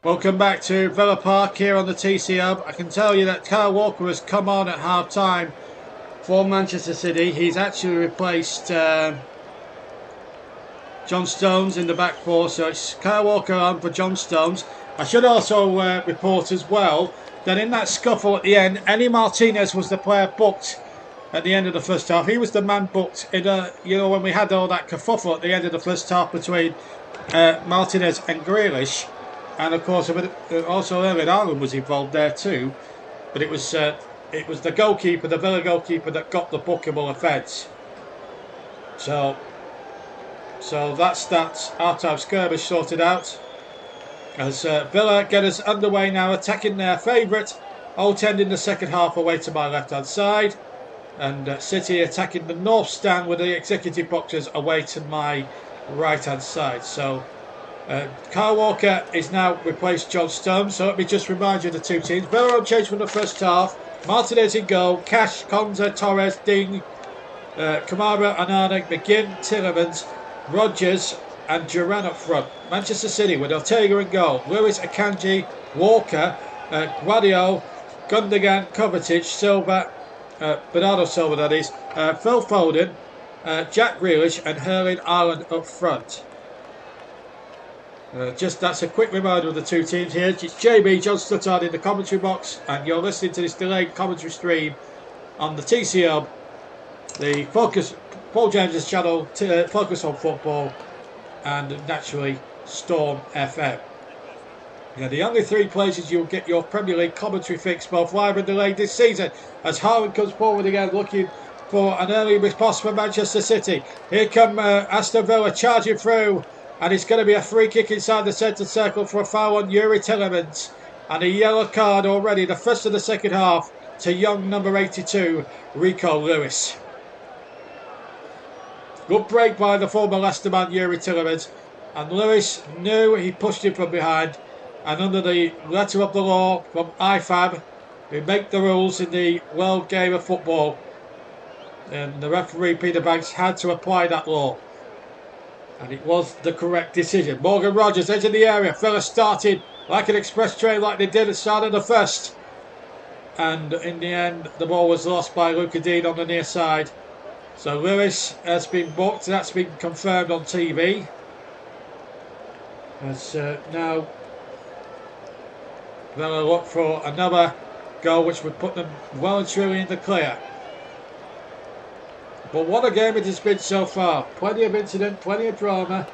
Welcome back to Villa Park here on the TC Hub. I can tell you that Kyle Walker has come on at half time for Manchester City. He's actually replaced John Stones in the back four, so it's Kyle Walker on for John Stones. I should also report as well that in that scuffle at the end, Eni Martinez was the player booked at the end of the first half. He was the man booked in when we had all that kerfuffle at the end of the first half between Martinez and Grealish. And of course, also Erling Haaland was involved there too. But it was the goalkeeper, the Villa goalkeeper, that got the bookable offence. So that's that half-time skirmish sorted out. As Villa get us underway now, attacking their favourite Old End in the second half away to my left-hand side. And City attacking the north stand with the executive boxers away to my right-hand side. So Kyle Walker is now replaced John Stones. So let me just remind you of the two teams. Villa unchanged from the first half. Martinez in goal. Cash, Konza, Torres, Ding, Kamara, Anana, McGinn, Tillemans, Rodgers and Duran up front. Manchester City with Ortega in goal. Lewis, Akanji, Walker, Guardiola, Gundogan, Kovacic, Silva, Bernardo Silva that is, Phil Foden, Jack Grealish and Erling Haaland up front. That's a quick reminder of the two teams here. It's JB, John Stuttard in the commentary box, and you're listening to this delayed commentary stream on the TC Hub, the Focus, Paul James's channel, Focus on Football, and naturally Storm FM. The only three places you'll get your Premier League commentary fix, both live and delayed this season, as Haaland comes forward again looking for an early response from Manchester City. Here come Aston Villa charging through. And it's going to be a free kick inside the centre circle for a foul on Yuri Tillemans. And a yellow card already, the first of the second half, to young number 82, Rico Lewis. Good break by the former Leicester man, Yuri Tillemans. And Lewis knew he pushed him from behind. And under the letter of the law from IFAB, who make the rules in the world game of football, and the referee, Peter Banks, had to apply that law. And it was the correct decision. Morgan Rogers entered the area. Villa started like an express train like they did at the start of the first. And in the end, the ball was lost by Luca Dean on the near side. So Lewis has been booked. That's been confirmed on TV. As now Villa look for another goal which would put them well and truly in the clear. But what a game it has been so far. Plenty of incident, plenty of drama,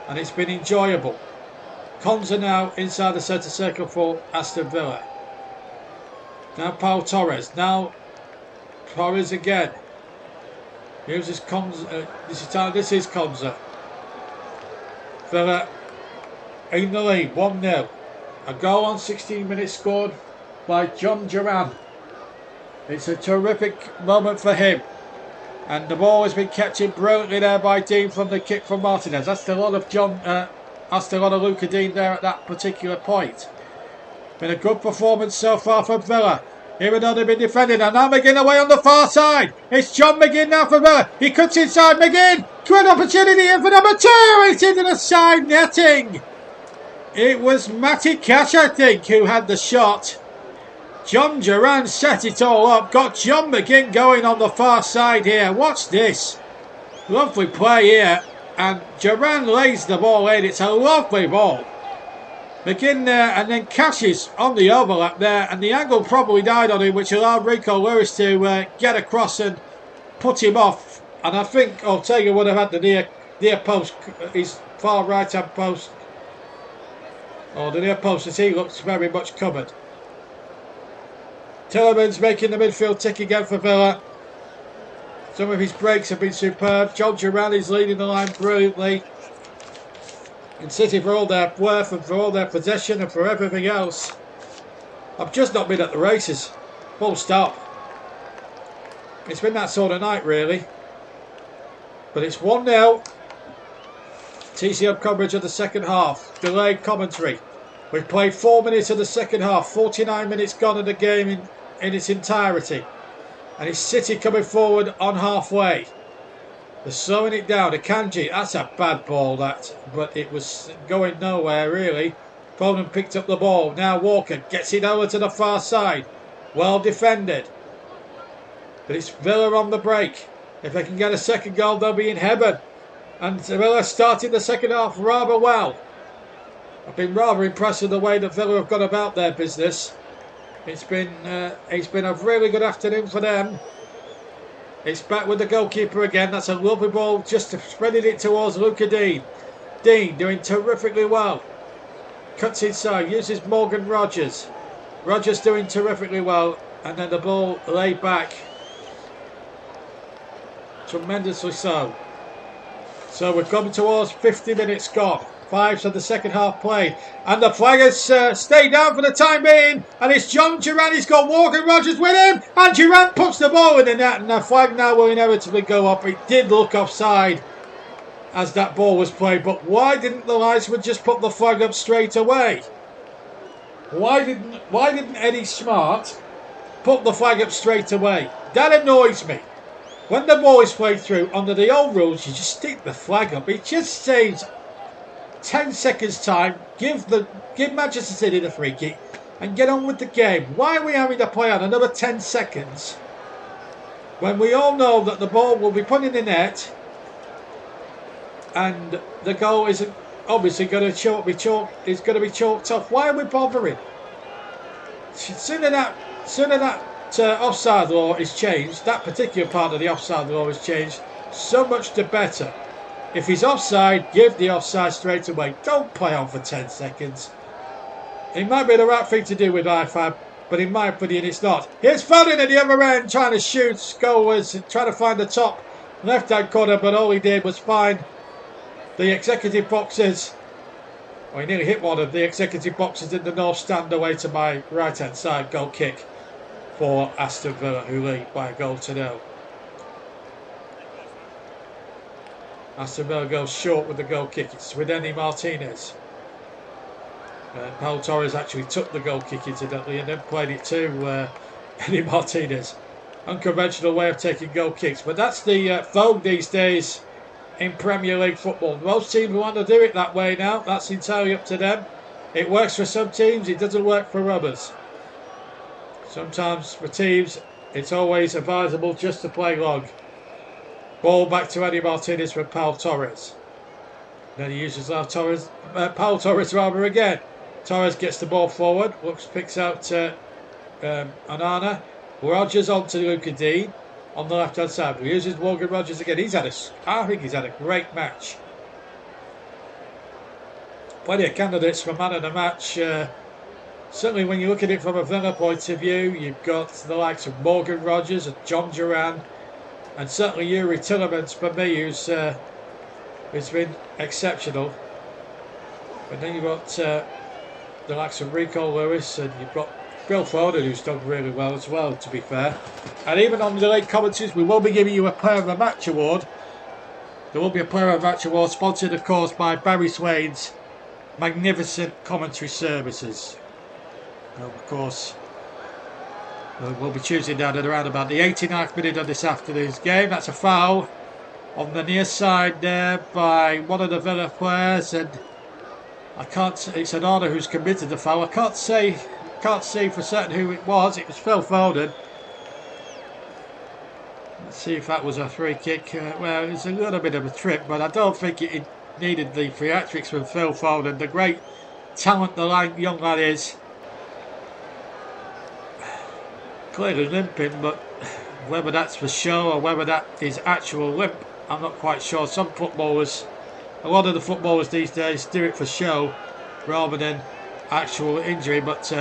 and it's been enjoyable. Konza now inside the centre circle for Aston Villa. Now Paul Torres. Now Torres again. Here's his Konza. This is Konza. Villa in the lead, 1-0. A goal on 16 minutes scored by John Duran. It's a terrific moment for him. And the ball has been kept in brilliantly there by Dean from the kick from Martinez. That's a lot of Luca Dean there at that particular point. Been a good performance so far from Villa. Even though they've been defending. And now McGinn away on the far side. It's John McGinn now for Villa. He cuts inside McGinn. Great opportunity in for number 2. It's into the side netting. It was Matty Cash, I think, who had the shot. John Duran set it all up. Got John McGinn going on the far side here. Watch this. Lovely play here. And Duran lays the ball in. It's a lovely ball. McGinn there, and then Cash is on the overlap there. And the angle probably died on him, which allowed Rico Lewis to get across and put him off. And I think Ortega would have had the near post, his far right hand post. Or the near post, as he looks very much covered. Tillemans making the midfield tick again for Villa. Some of his breaks have been superb. John Duran is leading the line brilliantly. And City, for all their worth and for all their possession and for everything else, I've just not been at the races. Full stop. It's been that sort of night, really. But it's 1-0. TC Hub coverage of the second half. Delayed commentary. We've played 4 minutes of the second half. 49 minutes gone of the game in its entirety. And it's City coming forward on halfway. They're slowing it down. Akanji, that's a bad ball, that. But it was going nowhere, really. Foden picked up the ball. Now Walker gets it over to the far side. Well defended. But it's Villa on the break. If they can get a second goal, they'll be in heaven. And Villa started the second half rather well. I've been rather impressed with the way that Villa have gone about their business. It's been a really good afternoon for them. It's back with the goalkeeper again. That's a lovely ball, just spreading it towards Luca Dean. Dean doing terrifically well. Cuts inside, uses Morgan Rogers. Rogers doing terrifically well. And then the ball laid back. Tremendously so. So we're coming towards 50 minutes gone. 5 of the second half played. And the flag has stayed down for the time being. And it's John Duran. He's got Morgan Rogers with him. And Duran puts the ball in the net. And the flag now will inevitably go up. It did look offside as that ball was played. But why didn't the linesman just put the flag up straight away? Why didn't Eddie Smart put the flag up straight away? That annoys me. When the ball is played through, under the old rules, you just stick the flag up. It just saves 10 seconds time. Give Manchester City the free kick and get on with the game. Why are we having to play on another 10 seconds when we all know that the ball will be put in the net and the goal isn't obviously going to be chalked off? Why are we bothering? Sooner that offside law is changed, that particular part of the offside law is changed, so much the better. If he's offside, give the offside straight away. Don't play on for 10 seconds. It might be the right thing to do with IFAB, but in my opinion it's not. Here's Foden at the other end trying to shoot goals, trying to find the top left hand corner, but all he did was find the executive boxes. Well, he nearly hit one of the executive boxes in the north stand away to my right hand side. Goal kick for Aston Villa, who lead by a goal to nil. Aston Villa goes short with the goal kick. It's with Eni Martinez. Paul Torres actually took the goal kick incidentally and then played it to Eni Martinez. Unconventional way of taking goal kicks, but that's the vogue these days in Premier League football. Most teams want to do it that way now. That's entirely up to them. It works for some teams, it doesn't work for others. Sometimes for teams, it's always advisable just to play long. Ball back to Eni Martinez from Paul Torres. Then he uses Paul Torres again. Torres gets the ball forward. Picks out Onana. Rogers on to Luca Dean on the left hand side. He uses Morgan Rogers again. I think he's had a great match. Plenty of candidates for man of the match. Certainly when you look at it from a Villa point of view, you've got the likes of Morgan Rogers and John Duran, and certainly Yuri Tillemans for me, who's been exceptional. But then you've got the likes of Rico Lewis, and you've got Bill Foden, who's done really well as well, to be fair. And even on the late commentaries, we will be giving you a Player of the Match award. There will be a Player of the Match award, sponsored of course by Barry Swain's magnificent commentary services. And of course, we'll be choosing down at around about the 89th minute of this afternoon's game. That's a foul on the near side there by one of the Villa players, and I can't say it's Onana who's committed the foul. I can't say for certain who it was. It was Phil Foden. Let's see if that was a free kick. Well, it was a little bit of a trip, but I don't think it needed the theatrics from Phil Foden. The great talent the young lad is. Clearly limping, but whether that's for show or whether that is actual limp, I'm not quite sure. Some footballers, a lot of the footballers these days do it for show rather than actual injury, but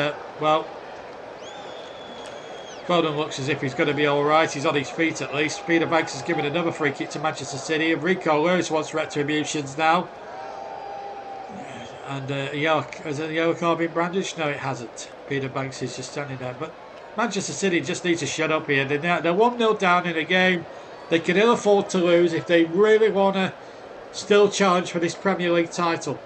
well, Foden looks as if he's going to be alright. He's on his feet at least. Peter Banks has given another free kick to Manchester City, and Rico Lewis wants retributions now. And has a yellow card been brandished? No, it hasn't. Peter Banks is just standing there, but Manchester City just need to shut up here. They're 1-0 down in a game. They can ill afford to lose if they really want to still challenge for this Premier League title.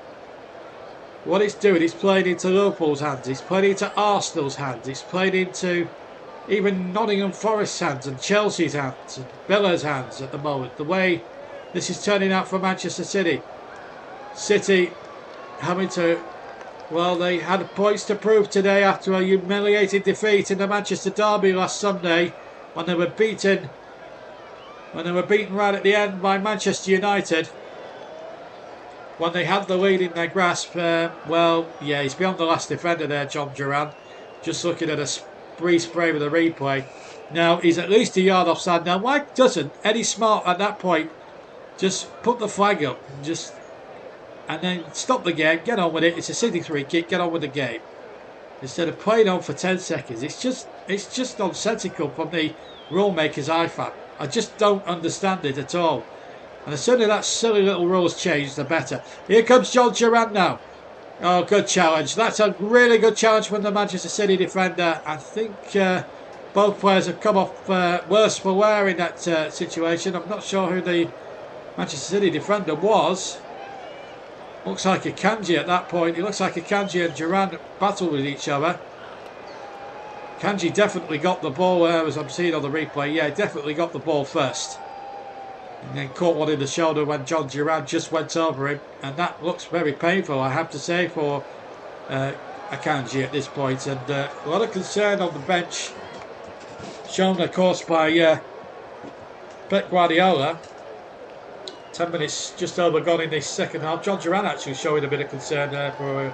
What it's doing, it's playing into Liverpool's hands, it's playing into Arsenal's hands, it's playing into even Nottingham Forest's hands and Chelsea's hands and Villa's hands at the moment. The way this is turning out for Manchester City. City having to Well, they had points to prove today after a humiliating defeat in the Manchester derby last Sunday when they were beaten right at the end by Manchester United. When they had the lead in their grasp, well, yeah, he's beyond the last defender there, John Duran. Just looking at a spree spray with a replay. Now, he's at least a yard offside. Now, why doesn't Eddie Smart at that point just put the flag up and then stop the game, get on with it? It's a City free kick, get on with the game. Instead of playing on for 10 seconds. It's just nonsensical from the rule makers I found. I just don't understand it at all. And the sooner that silly little rule's changed, the better. Here comes John Duran now. Oh, good challenge. That's a really good challenge from the Manchester City defender. I think both players have come off worse for wear in that situation. I'm not sure who the Manchester City defender was. Looks like a Kanji at that point. It looks like a Kanji and Duran battle with each other. Kanji definitely got the ball, as I'm seeing on the replay. Yeah, definitely got the ball first. And then caught one in the shoulder when John Duran just went over him. And that looks very painful, I have to say, for Akanji at this point. And a lot of concern on the bench, shown of course by Pep Guardiola. 10 minutes just over gone in this second half. John Duran actually showing a bit of concern there for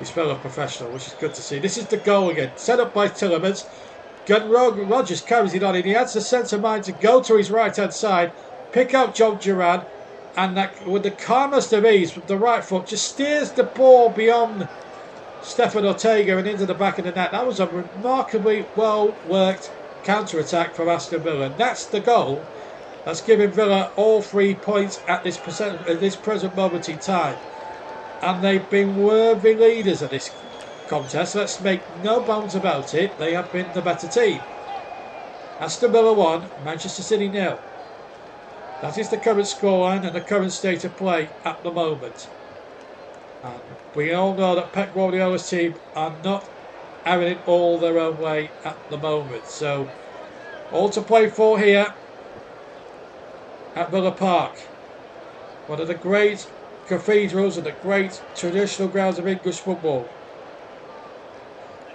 his fellow professional, which is good to see. This is the goal again, set up by Tillemans. Rodgers carries it on, and he has the sense of mind to go to his right hand side, pick out John Duran, and that, with the calmest of ease, with the right foot, just steers the ball beyond Stefan Ortega and into the back of the net. That was a remarkably well worked counter attack from Aston Villa. And that's the goal that's giving Villa all 3 points at this present moment in time. And they've been worthy leaders of this contest. Let's make no bones about it. They have been the better team. Aston Villa 1, Manchester City 0. That is the current scoreline and the current state of play at the moment. And we all know that Pep Guardiola's team are not having it all their own way at the moment. So, all to play for here at Villa Park. One of the great cathedrals and the great traditional grounds of English football.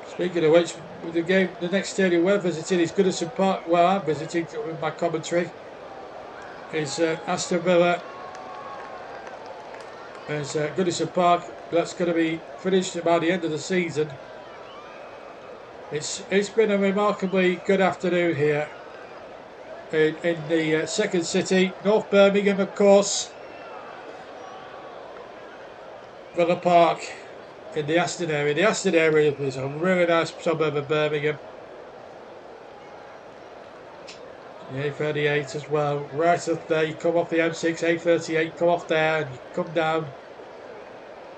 Speaking of which, with the next stadium we're visiting is Goodison Park. Well, I'm visiting with my commentary. Is Aston Villa. There's Goodison Park. That's going to be finished by the end of the season. It's been a remarkably good afternoon here in the second city, North Birmingham, of course. Villa Park in the Aston area. The Aston area is a really nice suburb of Birmingham. The A38 as well. Right up there, you come off the M6, A38, come off there, and you come down.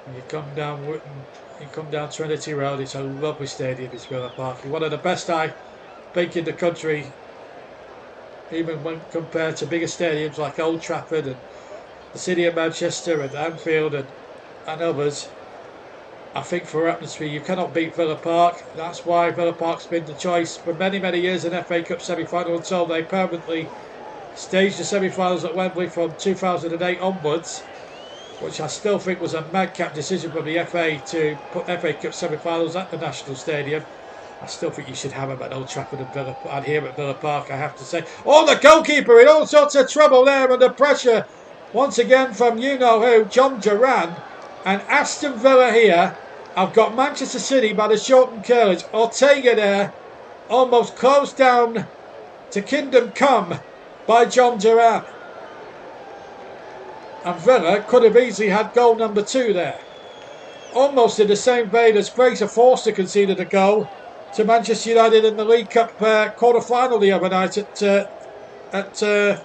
And you come down Trinity Road. It's a lovely stadium, it's Villa Park. One of the best, I think, in the country, even when compared to bigger stadiums like Old Trafford and the City of Manchester and Anfield and others. I think for atmosphere you cannot beat Villa Park. That's why Villa Park's been the choice for many, many years in FA Cup semi-final until they permanently staged the semi-finals at Wembley from 2008 onwards, which I still think was a madcap decision from the FA to put FA Cup semi-finals at the National Stadium. I still think you should have them at Old Trafford and here at Villa Park, I have to say. Oh, the goalkeeper in all sorts of trouble there under pressure. Once again from you-know-who, John Duran. And Aston Villa here, I've got Manchester City by the shortened curlers. Ortega there, almost closed down to Kingdom Come by John Duran. And Villa could have easily had goal number 2 there. Almost in the same vein as Fraser Forster conceded a goal to Manchester United in the League Cup quarter-final the other night at the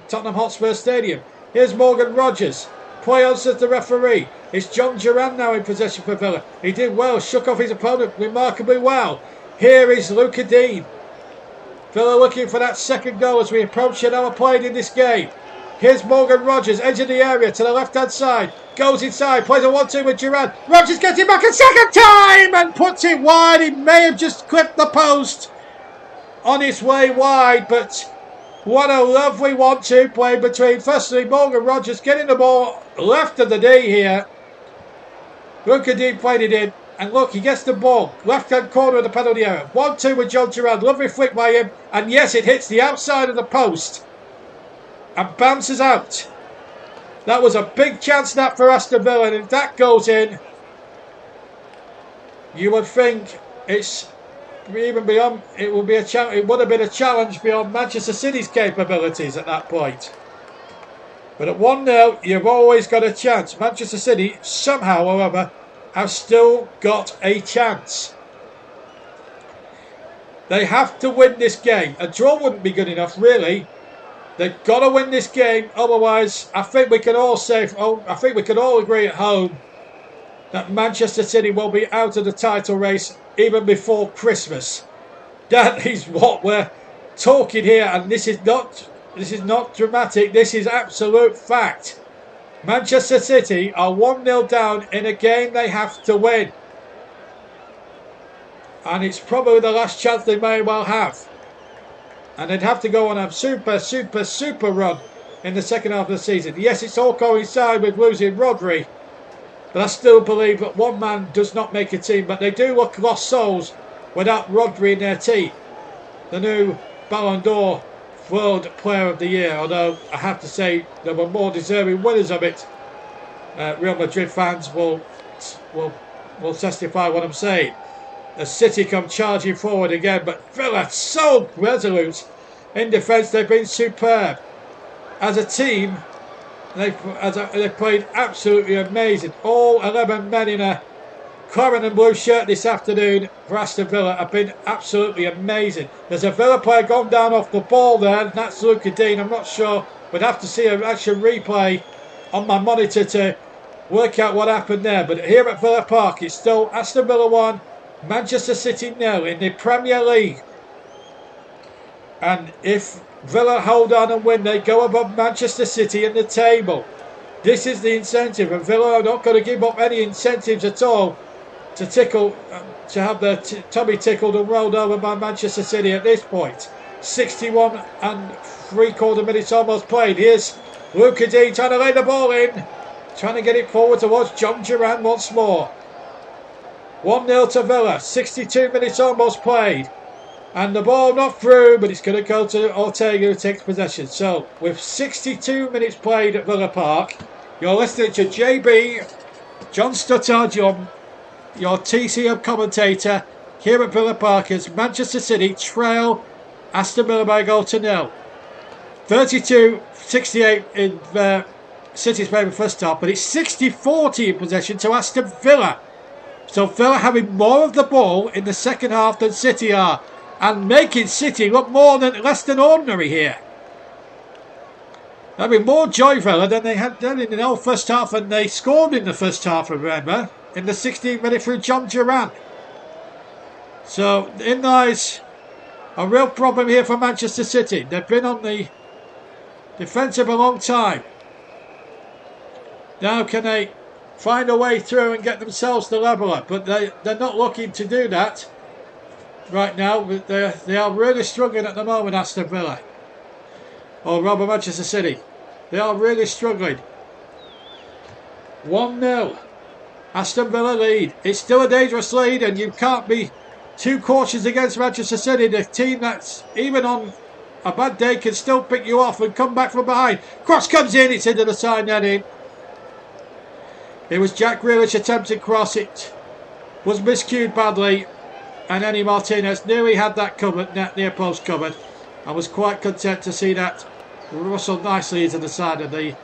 Tottenham Hotspur Stadium. Here's Morgan Rogers. Poyos as the referee. It's John Duran now in possession for Villa. He did well, shook off his opponent remarkably well. Here is Luca Dean. Villa looking for that second goal as we approach an hour played in this game. Here's Morgan Rogers, edge of the area to the left-hand side. Goes inside, plays a 1-2 with Duran. Rogers gets it back a second time and puts it wide. He may have just clipped the post on his way wide, but what a lovely 1-2 play between, firstly, Morgan Rogers getting the ball left of the D here. Runkadine played it in. And look, he gets the ball. Left-hand corner of the penalty area. 1-2 with John Gerrard. Lovely flick by him. And yes, it hits the outside of the post. And bounces out. That was a big chance that for Aston Villa. And if that goes in, you would think it's even beyond. It would be a challenge. It would have been a challenge beyond Manchester City's capabilities at that point. But at 1-0, you've always got a chance. Manchester City somehow, however, have still got a chance. They have to win this game. A draw wouldn't be good enough, really. They've got to win this game. Otherwise, I think we can all say, I think we can all agree at home that Manchester City will be out of the title race even before Christmas. That is what we're talking here, and this is not dramatic. This is absolute fact. Manchester City are 1-0 down in a game they have to win. And it's probably the last chance they may well have. And they'd have to go on a super run in the second half of the season. Yes, it's all coincide with losing Rodri. But I still believe that one man does not make a team. But they do look lost souls without Rodri in their team. The new Ballon d'Or World Player of the Year, although I have to say there were more deserving winners of it. Real Madrid fans will testify what I'm saying. As City come charging forward again, but Villa so resolute in defence. They've been superb as a team. They've played absolutely amazing. All 11 men in a claret and blue shirt this afternoon for Aston Villa have been absolutely amazing. There's a Villa player gone down off the ball there, and that's Luca Dean. I'm not sure. We'd have to see an actual replay on my monitor to work out what happened there. But here at Villa Park, it's still Aston Villa 1, Manchester City 0 in the Premier League. And if Villa hold on and win, they go above Manchester City in the table. This is the incentive, and Villa are not going to give up any incentives at all to have their tummy tickled and rolled over by Manchester City at this point. 61 and 3/4 minutes almost played. Here's Luca Dean trying to lay the ball in, trying to get it forward towards John Gerrard once more. 1-0 to Villa, 62 minutes almost played. And the ball not through, but it's going to go to Ortega, who takes possession. So, with 62 minutes played at Villa Park, you're listening to JB, John Stuttard, your TCM commentator, here at Villa Park as Manchester City trail Aston Villa by a goal to 0. 32-68 in City's favour first half, but it's 60-40 in possession to Aston Villa. So Villa having more of the ball in the second half than City are, and making City look less than ordinary here. Having more joy, Villa, than they had done in the whole first half, and they scored in the first half, remember, in the 16th minute through John Gerrard. So in lies a real problem here for Manchester City. They've been on the defensive a long time. Now can they find a way through and get themselves the leveller? But they're not looking to do that right now. But they are really struggling at the moment, Aston Villa. Or rather Manchester City. They are really struggling. 1-0. Aston Villa lead. It's still a dangerous lead, and you can't be too cautious against Manchester City. The team that's even on a bad day can still pick you off and come back from behind. Cross comes in. It's into the side netting. It was Jack Grealish attempting cross. It was miscued badly, and Eni Martinez knew he had that covered, near post covered, and was quite content to see that rustled nicely into the side of the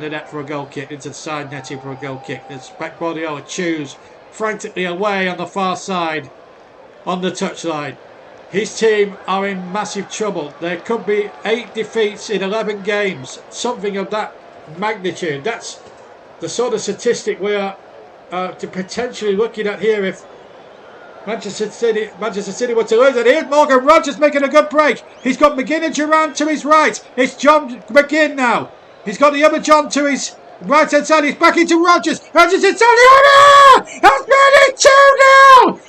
net for a goal kick, into the side netting for a goal kick. As Pep Guardiola chews frantically away on the far side on the touchline. His team are in massive trouble. There could be 8 defeats in 11 games, something of that magnitude. That's the sort of statistic we are potentially looking at here if Manchester City were to lose. And here's Morgan Rogers making a good break. He's got McGinn and Durant to his right. It's John McGinn now. He's got the other John to his right hand side. He's back into Rogers. Rogers inside the corner. Has made it 2-0.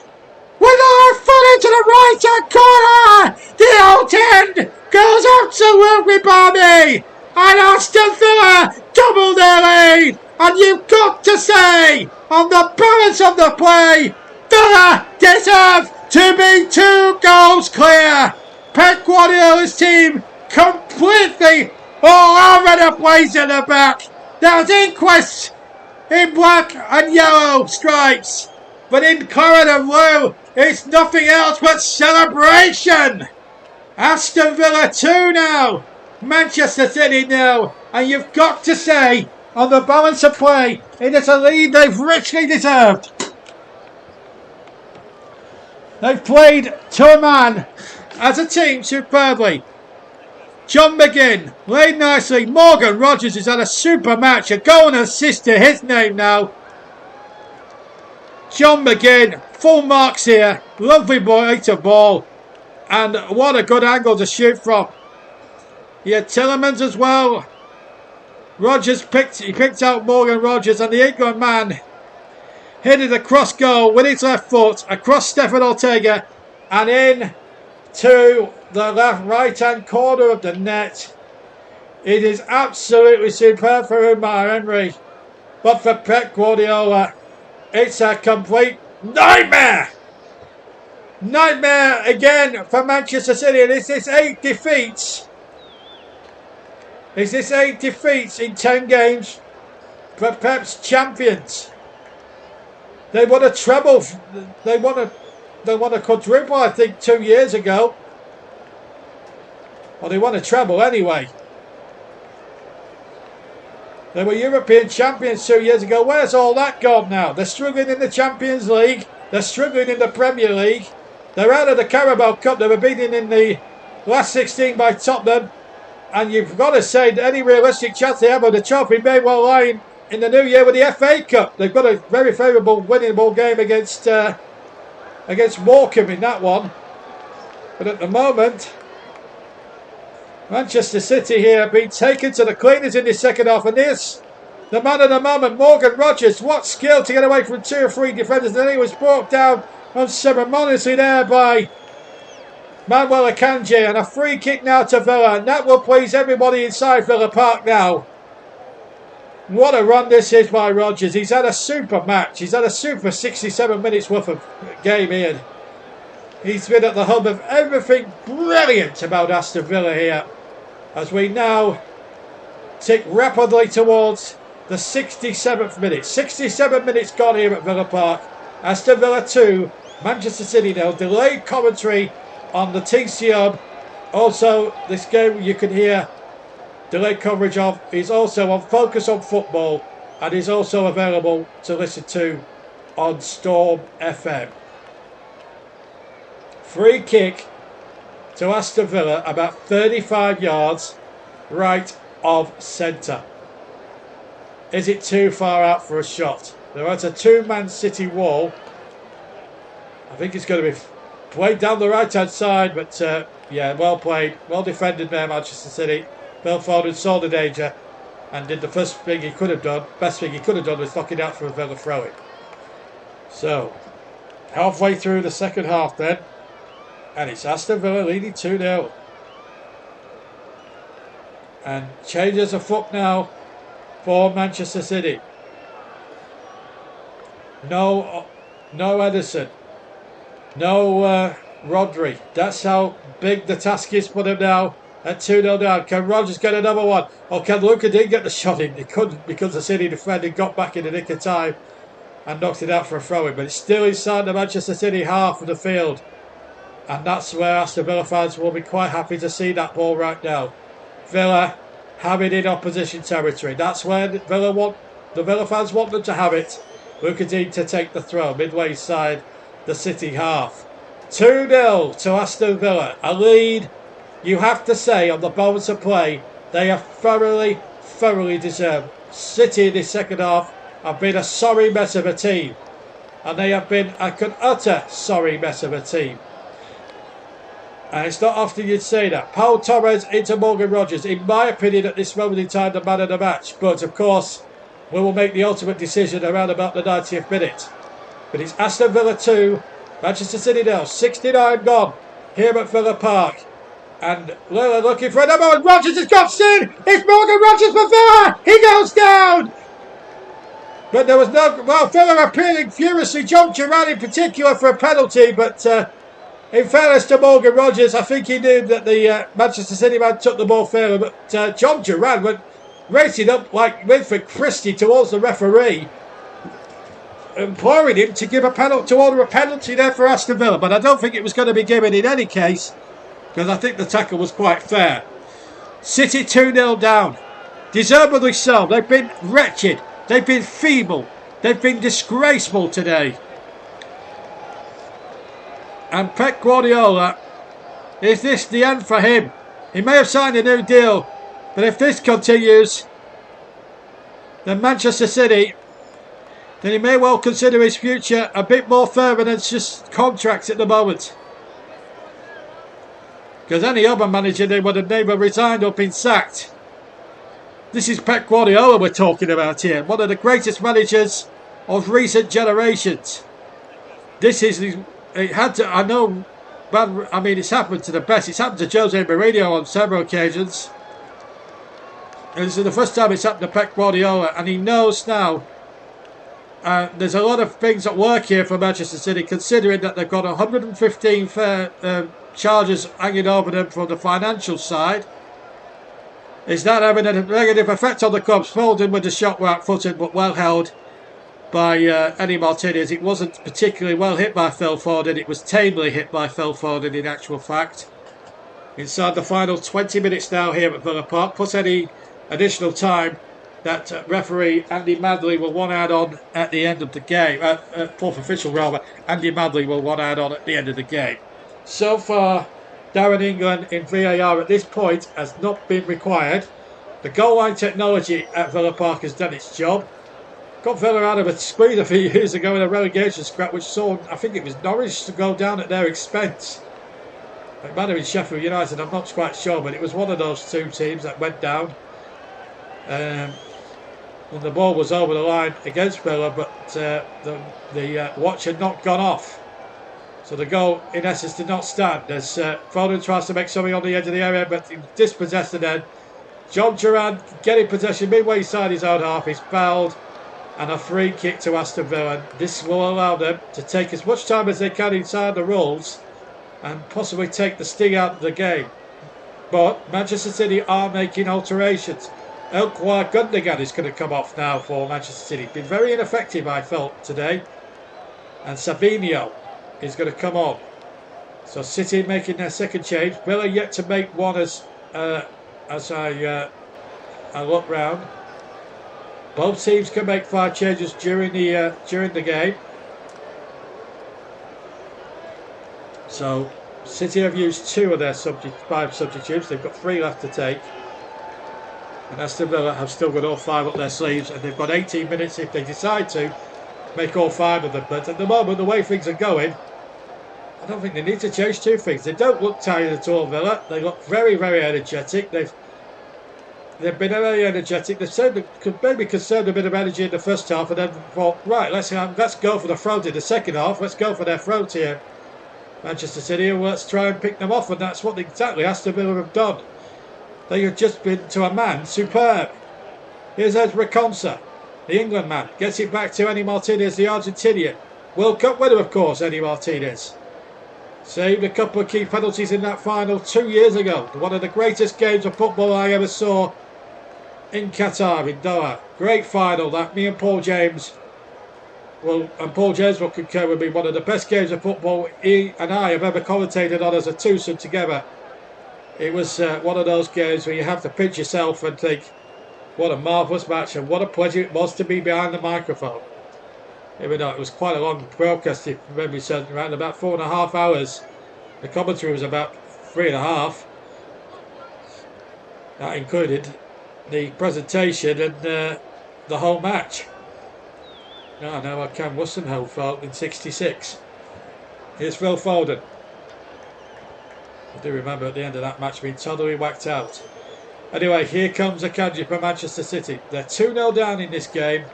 With a left foot into the right hand corner. The old end goes absolutely balmy. And Aston Villa double their lead. And you've got to to say on the balance of the play, Villa deserve to be 2 goals clear. Pep Guardiola's team completely all over the place at the back. There's inquests in black and yellow stripes, but in claret and blue, it's nothing else but celebration. Aston Villa 2 now, Manchester City 0, and you've got to say, on the balance of play, it is a lead they've richly deserved. They've played to a man as a team superbly. John McGinn laid nicely. Morgan Rogers has had a super match. A goal and assist to his name now. John McGinn, full marks here. Lovely boy to ball. And what a good angle to shoot from. He had Tillemans as well. Rogers picked out Morgan Rogers, and the England man hit it across goal with his left foot across Stefan Ortega and in to the right hand corner of the net. It is absolutely superb for Umar Emery, but for Pep Guardiola, it's a complete nightmare. Nightmare again for Manchester City, and it's this 8 defeats. Is this 8 defeats in 10 games for Pep's champions? They won a treble. They won a quadruple, I think, 2 years ago. Well, they won a treble anyway. They were European champions 2 years ago. Where's all that gone now? They're struggling in the Champions League. They're struggling in the Premier League. They're out of the Carabao Cup. They were beaten in the last 16 by Tottenham. And you've got to say that any realistic chance they have of the trophy may well lie in the new year with the FA Cup. They've got a very favourable winnable game against Morecambe in that one. But at the moment, Manchester City here have been taken to the cleaners in the second half. And this, the man of the moment, Morgan Rogers. What skill to get away from 2 or 3 defenders. And then he was brought down unceremoniously there by Manuel Akanji, and a free kick now to Villa, and that will please everybody inside Villa Park now. What a run this is by Rogers. He's had a super match. He's had a super 67 minutes worth of game here. He's been at the hub of everything brilliant about Aston Villa here, as we now tick rapidly towards the 67th minute. 67 minutes gone here at Villa Park. Aston Villa 2, Manchester City 0. Delayed commentary on the TCM. Also, this game you can hear delayed coverage of is also on Focus on Football, and is also available to listen to on Storm FM. Free kick to Aston Villa, about 35 yards right of centre. Is it too far out for a shot? They're at a 2-man City wall. I think it's going to be played down the right hand side, but yeah, well played, well defended there, Manchester City. Phil Foden saw the danger and did the first thing he could have done. Best thing he could have done was knock it out for a Villa throw-in. So, halfway through the second half then, and it's Aston Villa leading 2-0. And changes afoot now for Manchester City. No Edison. No Rodri. That's how big the task is for them now. At 2-0 down. Can Rogers get another one? Or can Luka Dean get the shot in? He couldn't, because the City defender got back in the nick of time and knocked it out for a throw-in. But it's still inside the Manchester City half of the field. And that's where Aston Villa fans will be quite happy to see that ball right now. Villa have it in opposition territory. That's where the Villa fans want them to have it. Luka Dean to take the throw midway inside the City half. 2-0 to Aston Villa. A lead, you have to say, on the balance of play, they have thoroughly deserved. City in this second half have been a sorry mess of a team. And they have been an utter sorry mess of a team. And it's not often you'd say that. Paul Torres into Morgan Rogers. In my opinion, at this moment in time, the man of the match. But, of course, we will make the ultimate decision around about the 90th minute. But it's Aston Villa 2, Manchester City 0. 69 gone here at Villa Park. And Lillard looking for another one. Rogers has got in. It's Morgan Rogers for Villa. He goes down. But there was no... Well, Villa appealing furiously. John Duran in particular for a penalty. But in fairness to Morgan Rogers, I think he knew that the Manchester City man took the ball fairer. But John Duran went racing up like Winfred Christie towards the referee, imploring him to give a penalty, to order a penalty there for Aston Villa. But I don't think it was going to be given in any case, because I think the tackle was quite fair. City 2-0 down. Deservedly so. They've been wretched. They've been feeble. They've been disgraceful today. And Pep Guardiola, is this the end for him? He may have signed a new deal, but if this continues, then Manchester City, then he may well consider his future a bit more further than just contracts at the moment. Because any other manager they would have never resigned or been sacked. This is Pep Guardiola we're talking about here. One of the greatest managers of recent generations. This is... It had to... I know... But, I mean, it's happened to the best. It's happened to Jose Mourinho on several occasions. And this is the first time it's happened to Pep Guardiola. And he knows now... there's a lot of things at work here for Manchester City, considering that they've got 115 charges hanging over them from the financial side. Is that having a negative effect on the club's folding when the shot were out-footed but well held by Eddie Martinez? It wasn't particularly well hit by Phil Foden. It was tamely hit by Phil Foden in actual fact. Inside the final 20 minutes now here at Villa Park, plus any additional time that referee Andy Madley will want to add on at the end of the game. Fourth official rather, Andy Madley will want to add on at the end of the game. So far, Darren England in VAR at this point has not been required. The goal line technology at Villa Park has done its job. Got Villa out of a squeeze a few years ago in a relegation scrap, which saw, I think it was Norwich, to go down at their expense. It might have been Sheffield United, I'm not quite sure, but it was one of those two teams that went down. And the ball was over the line against Villa, but the watch had not gone off. So the goal, in essence, did not stand as Foden tries to make something on the edge of the area, but he dispossessed it then. John Duran getting possession midway inside his own half. He's fouled, and a free kick to Aston Villa. This will allow them to take as much time as they can inside the rules and possibly take the sting out of the game. But Manchester City are making alterations. Ilkay Gundogan is going to come off now for Manchester City. Been very ineffective, I felt, today. And Savinho is going to come on. So City making their second change. Villa yet to make one as I look round. Both teams can make 5 changes during the game. So City have used 2 of their 5 substitutes. They've got 3 left to take. And Aston Villa have still got all 5 up their sleeves, and they've got 18 minutes if they decide to make all 5 of them. But at the moment, the way things are going, I don't think they need to change 2 things. They don't look tired at all, Villa. They look very, very energetic. They've been very energetic. They've maybe conserved a bit of energy in the first half, and then thought, right, let's go for the front in the second half. Let's go for their front here, Manchester City, and let's try and pick them off. And that's what exactly Aston Villa have done. They have just been, to a man, superb. Here's Ezra Konsa, the England man. Gets it back to Eddie Martinez, the Argentinian. World Cup winner, of course, Eddie Martinez. Saved a couple of key penalties in that final 2 years ago. One of the greatest games of football I ever saw in Qatar, in Doha. Great final that. Me and Paul James will concur with me. One of the best games of football he and I have ever commentated on as a twosome together. It was one of those games where you have to pinch yourself and think, what a marvellous match and what a pleasure it was to be behind the microphone. Even though it was quite a long broadcast, if memory serves, around about 4.5 hours. The commentary was about 3.5. That included the presentation and the whole match. I know how Cam Wussenho felt in '66. Here's Phil Foden. I do remember at the end of that match being totally whacked out. Anyway, here comes Akanji for Manchester City. They're 2-0 down in this game,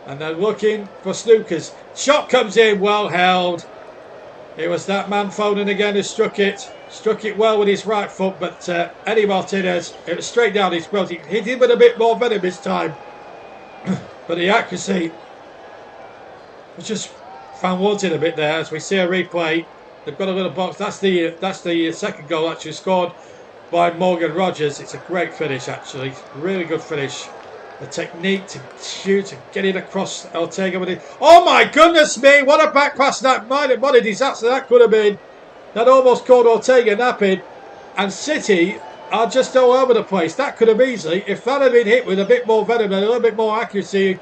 and they're looking for snookers. Shot comes in, well held. It was that man Foden again who struck it. Struck it well with his right foot, but Eddie Martinez, it was straight down his throat. He hit him with a bit more venom this time. But the accuracy I just found wanting a bit there as we see a replay. They've got a little box. That's the second goal actually scored by Morgan Rogers. It's a great finish actually, really good finish. The technique to shoot and get it across Ortega with it. Oh my goodness me! What a back pass that might have. What a disaster that could have been. That almost caught Ortega napping. And City are just all over the place. That could have easily, if that had been hit with a bit more venom and a little bit more accuracy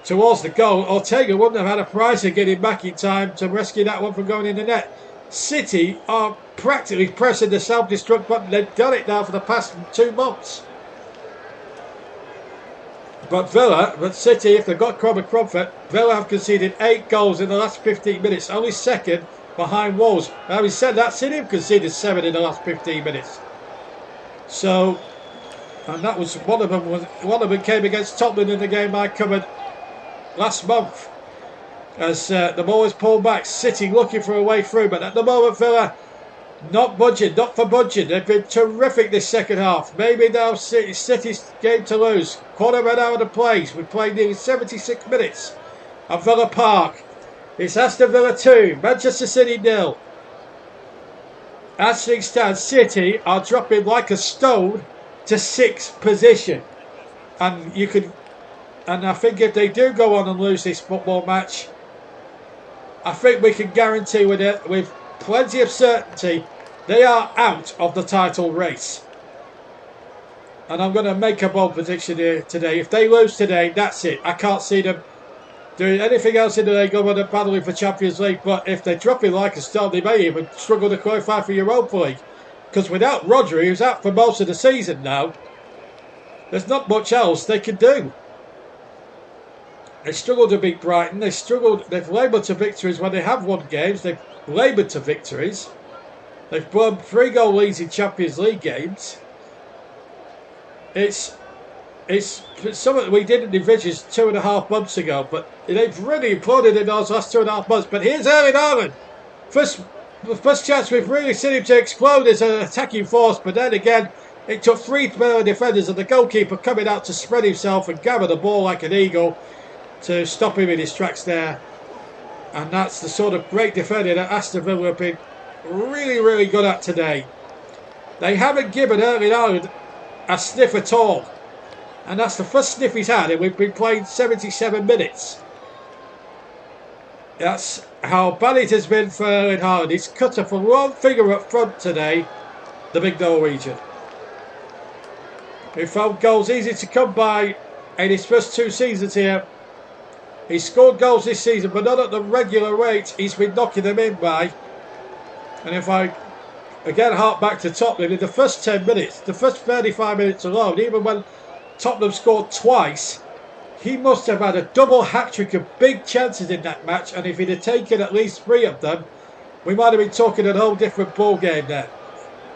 towards the goal, Ortega wouldn't have had a prize of getting back in time to rescue that one from going in the net. City are practically pressing the self-destruct button. They've done it now for the past 2 months. But City, if they've got Cromford, Villa have conceded 8 goals in the last 15 minutes, only second behind Wolves. Having said that, City have conceded 7 in the last 15 minutes. So, and that was one of them came against Tottenham in the game I covered last month. As the ball was pulled back, City looking for a way through, but at the moment Villa not budging, not for budging. They've been terrific this second half. Maybe now City's game to lose. Quarter of an hour to play. We've played nearly 76 minutes at Villa Park. It's Aston Villa 2, Manchester City 0. As things stand, City are dropping like a stone to 6th position. And I think if they do go on and lose this football match, I think we can guarantee with plenty of certainty they are out of the title race. And I'm going to make a bold prediction here today. If they lose today, that's it. I can't see them doing anything else in the league other than battling for Champions League. But if they're dropping like a stone, they may even struggle to qualify for Europa League. Because without Rodri, who's out for most of the season now, there's not much else they can do. They struggled to beat Brighton. They've laboured to victories when they have won games. They've laboured to victories. They've blown 3-goal leads in Champions League games. It's something we didn't envisage 2.5 months ago, but they've really imploded in those last 2.5 months. But here's Erling Haaland. First chance we've really seen him to explode as an attacking force, but then again, it took 3 defenders and the goalkeeper coming out to spread himself and gather the ball like an eagle to stop him in his tracks there. And that's the sort of great defending that Aston Villa have been really, really good at today. They haven't given Erling Haaland a sniff at all. And that's the first sniff he's had, and we've been playing 77 minutes. That's how bad it has been for Erling Haaland. He's cut off one finger up front today, the big Norwegian. He found goals easy to come by in his first 2 seasons here. He's scored goals this season, but not at the regular rate he's been knocking them in by. And if I again hark back to Tottenham, in the first 10 minutes, the first 35 minutes alone, even when Tottenham scored twice, he must have had a double hat-trick of big chances in that match, and if he'd have taken at least 3 of them, we might have been talking a whole different ball game there.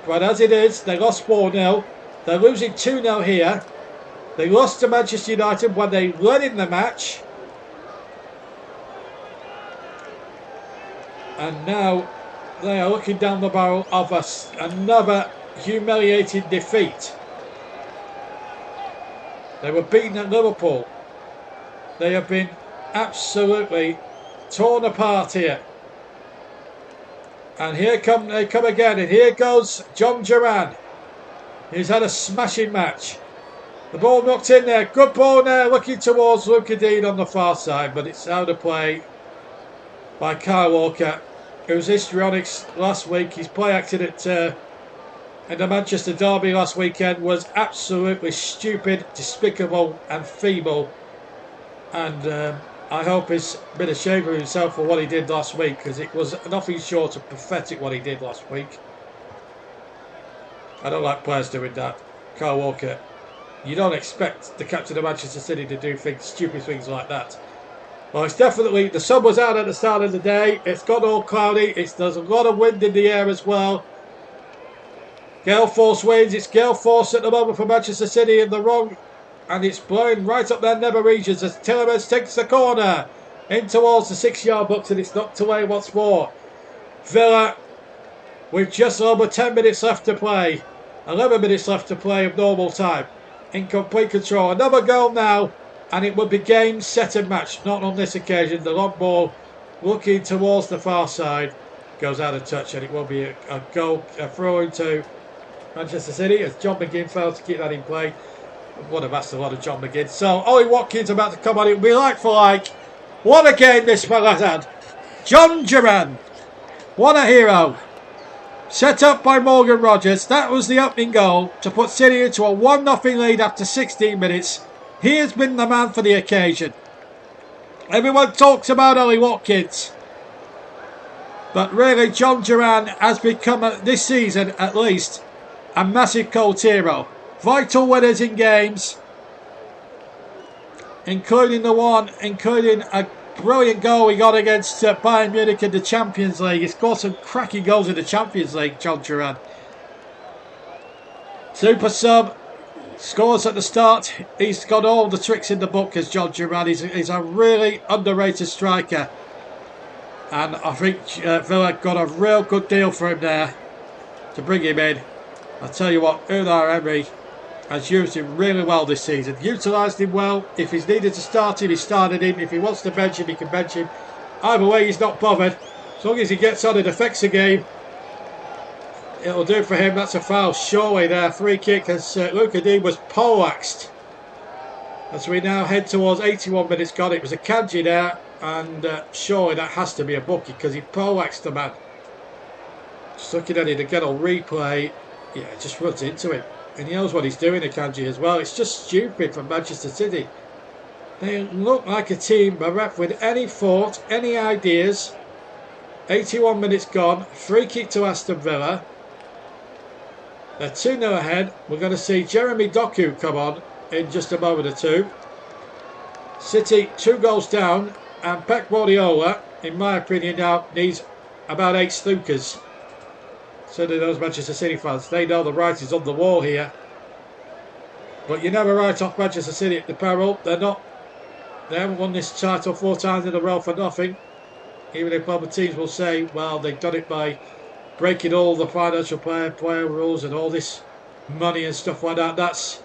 But as it is, they lost 4-0. They're losing 2-0 here. They lost to Manchester United when they led in the match. And now they are looking down the barrel of another humiliating defeat. They were beaten at Liverpool. They have been absolutely torn apart here. And here they come again. And here goes John Duran. He's had a smashing match. The ball knocked in there. Good ball there. Looking towards Luca Dean on the far side. But it's out of play by Kyle Walker, who's histrionics last week. His play accident in the Manchester derby last weekend was absolutely stupid, despicable and feeble. And I hope he's been ashamed of himself for what he did last week, because it was nothing short of pathetic what he did last week. I don't like players doing that. Kyle Walker, you don't expect the captain of Manchester City to do stupid things like that. Well, it's definitely, the sun was out at the start of the day. It's got all cloudy. There's a lot of wind in the air as well. Gale force winds. It's gale force at the moment for Manchester City in the wrong. And it's blowing right up their nether regions as Tillemans takes the corner in towards the 6-yard box, and it's knocked away once more. Villa with just over 10 minutes left to play. 11 minutes left to play of normal time. In complete control. Another goal now and it would be game, set and match. Not on this occasion. The long ball looking towards the far side goes out of touch, and it will be a goal, a throw into Manchester City as John McGinn failed to keep that in play. Would have asked a lot of John McGinn. So Ollie Watkins about to come on. It will be like for like. What a game this fella's had. John Duran. What a hero. Set up by Morgan Rogers. That was the opening goal to put City into a 1-0 lead after 16 minutes. He has been the man for the occasion. Everyone talks about Ollie Watkins. But really, John Duran has become, this season at least, a massive cult hero. Vital winners in games, including a brilliant goal we got against Bayern Munich in the Champions League. He scored some cracking goals in the Champions League, John Duran. Super sub, scores at the start. He's got all the tricks in the book as John Duran. He's a really underrated striker. And I think Villa got a real good deal for him there to bring him in. I'll tell you what, Unai Emery has used him really well this season. Utilised him well. If he's needed to start him, he started him. If he wants to bench him, he can bench him. Either way, he's not bothered. As long as he gets on and affects the game, it'll do for him. That's a foul, surely there. Free kick as Luka Dean was poleaxed. As we now head towards 81 minutes gone, it was a Kanji there. And surely that has to be a bookie because he poleaxed the man. Just looking at it again on replay. Yeah, just runs into him. And he knows what he's doing, Akanji, as well. It's just stupid from Manchester City. They look like a team bereft with any thought, any ideas. 81 minutes gone. Free kick to Aston Villa. They're 2-0 ahead. We're going to see Jeremy Doku come on in just a moment or two. City 2 goals down. And Pep Guardiola, in my opinion, now needs about 8 snookers. So do those Manchester City fans. They know the writing's on the wall here. But you never write off Manchester City at the peril. They haven't won this title 4 times in a row for nothing. Even if other teams will say, well, they've done it by breaking all the financial player rules and all this money and stuff like that. That's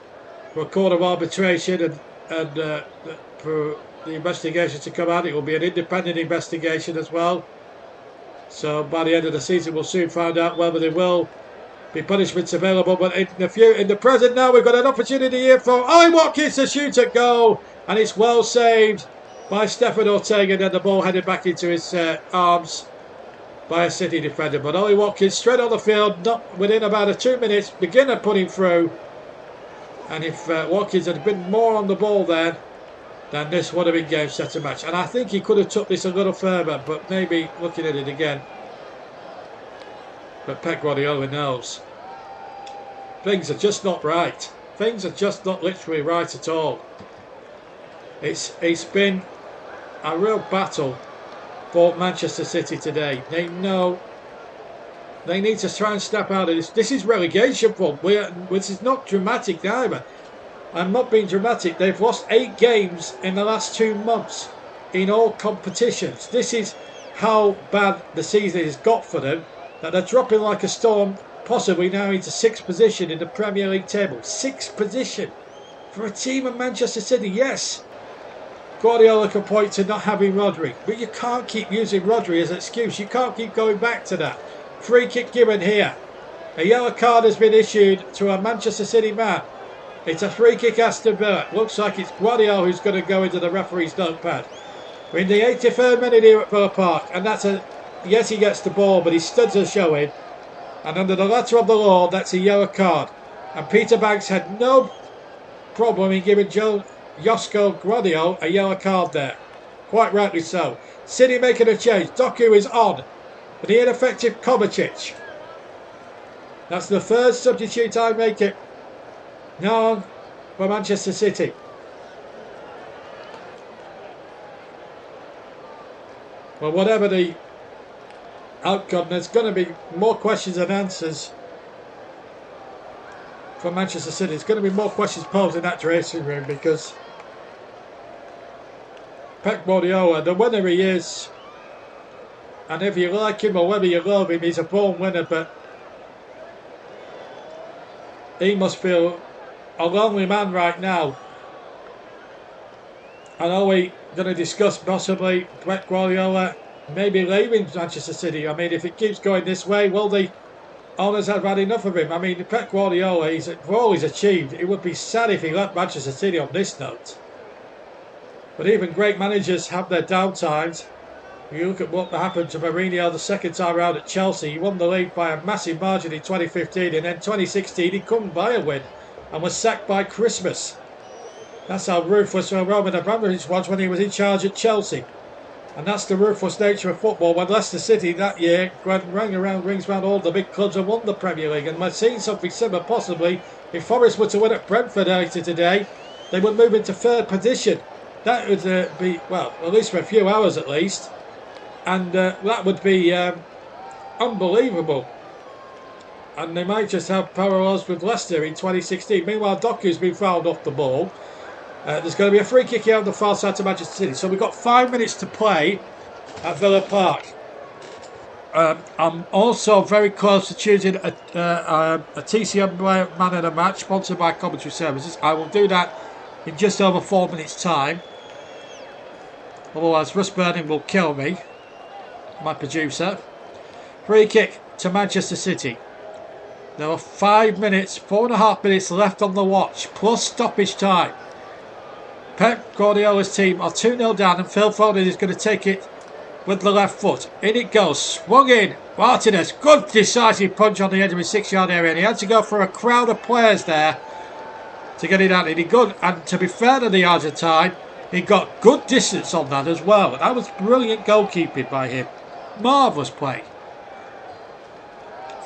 for a court of arbitration and for the investigation to come out. It will be an independent investigation as well. So by the end of the season, we'll soon find out whether there will be punishments available. But in the present now, we've got an opportunity here for Ollie Watkins to shoot at goal. And it's well saved by Stefan Ortega. And then the ball headed back into his arms by a City defender. But Ollie Watkins straight on the field, not within about 2 minutes, beginner putting through. And if Watkins had been more on the ball then this would have been game, set and match. And I think he could have took this a little further, but maybe looking at it again. But Pep Guardiola knows. Things are just not right. Things are just not literally right at all. It's been a real battle for Manchester City today. They know they need to try and snap out of this. This is relegation form, which is not dramatic either. I'm not being dramatic. They've lost 8 games in the last 2 months in all competitions. This is how bad the season has got for them, that they're dropping like a storm, possibly now into 6th position in the Premier League table. 6th position for a team of Manchester City. Yes, Guardiola can point to not having Rodri, but you can't keep using Rodri as an excuse. You can't keep going back to that. Free kick given here. A yellow card has been issued to a Manchester City man. It's a free kick Aston Villa. Looks like it's Guardiola who's going to go into the referee's notepad. We're in the 83rd minute here at Villa Park, and that's yes, he gets the ball, but his studs are showing. And under the letter of the law, that's a yellow card. And Peter Banks had no problem in giving Josko Guardiola a yellow card there. Quite rightly so. City making a change. Doku is on. For the ineffective Kovacic. That's the 3rd substitute I make it. Now on for Manchester City. Well, whatever the outcome, there's going to be more questions than answers for Manchester City. There's going to be more questions posed in that dressing room because Pep Guardiola, the winner he is, and if you like him or whether you love him, he's a born winner, but he must feel a lonely man right now. I know we're going to discuss possibly Pep Guardiola maybe leaving Manchester City. I mean, if it keeps going this way, will the owners have had enough of him? I mean, Pep Guardiola, for all he's achieved, it would be sad if he left Manchester City on this note. But even great managers have their downtimes. You look at what happened to Mourinho the second time around at Chelsea. He won the league by a massive margin in 2015, and then 2016 he couldn't buy a win and was sacked by Christmas. That's how ruthless Roman Abramovich was when he was in charge at Chelsea. And that's the ruthless nature of football. When Leicester City that year rings around all the big clubs and won the Premier League. And we're seeing something similar possibly. If Forest were to win at Brentford later today, they would move into third position. That would be, well, at least for a few hours at least. And that would be unbelievable. And they might just have parallels with Leicester in 2016. Meanwhile, Doku's been fouled off the ball. There's going to be a free kick here on the far side to Manchester City. So we've got 5 minutes to play at Villa Park. I'm also very close to choosing a TCM man of the match sponsored by Commentary Services. I will do that in just over 4 minutes' time. Otherwise, Russ Burning will kill me, my producer. Free kick to Manchester City. There are 5 minutes, 4.5 minutes left on the watch, plus stoppage time. Pep Guardiola's team are 2-0 down, and Phil Foden is going to take it with the left foot. In it goes, swung in. Martinez, good decisive punch on the edge of his 6-yard area, and he had to go for a crowd of players there to get it out. And he good, and to be fair to the Argentine, he got good distance on that as well. That was brilliant goalkeeping by him. Marvellous play.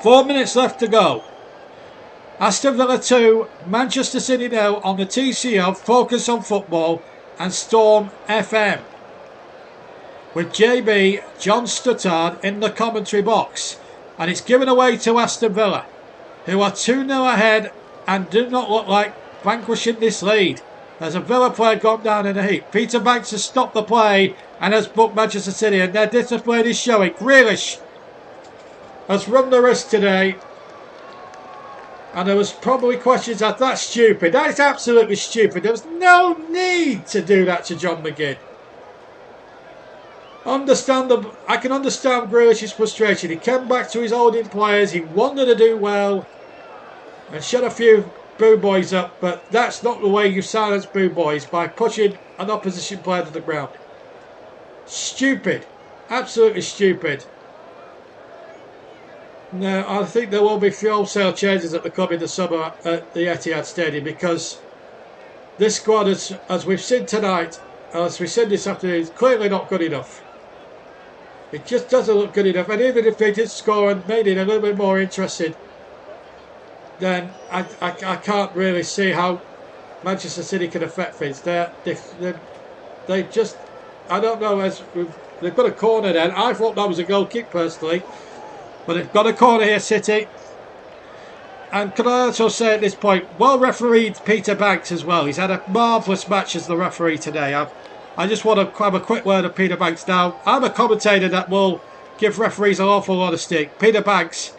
4 minutes left to go. Aston Villa 2, Manchester City 0 on the TCO, Focus on Football and Storm FM. With JB, John Stuttard in the commentary box. And it's given away to Aston Villa, who are 2-0 ahead and do not look like vanquishing this lead. There's a Villa player gone down in a heap. Peter Banks has stopped the play and has booked Manchester City, and their discipline is showing. Grealish has run the risk today. And there was probably questions that that's stupid. That is absolutely stupid. There was no need to do that to John McGinn. I can understand Grealish's frustration. He came back to his holding players. He wanted to do well and shut a few boo boys up. But that's not the way you silence boo boys, by pushing an opposition player to the ground. Stupid. Absolutely stupid. No, I think there will be wholesale changes at the club in the summer at the Etihad Stadium, because this squad, as we've seen tonight, as we said this afternoon, is clearly not good enough. It just doesn't look good enough. And even if they did score and made it a little bit more interesting, then I can't really see how Manchester City can affect things. They just, I don't know, they've got a corner then. I thought that was a goal kick personally. But they've got a corner here, City. And can I also say at this point, well refereed Peter Banks as well. He's had a marvellous match as the referee today. I just want to have a quick word of Peter Banks now. I'm a commentator that will give referees an awful lot of stick. Peter Banks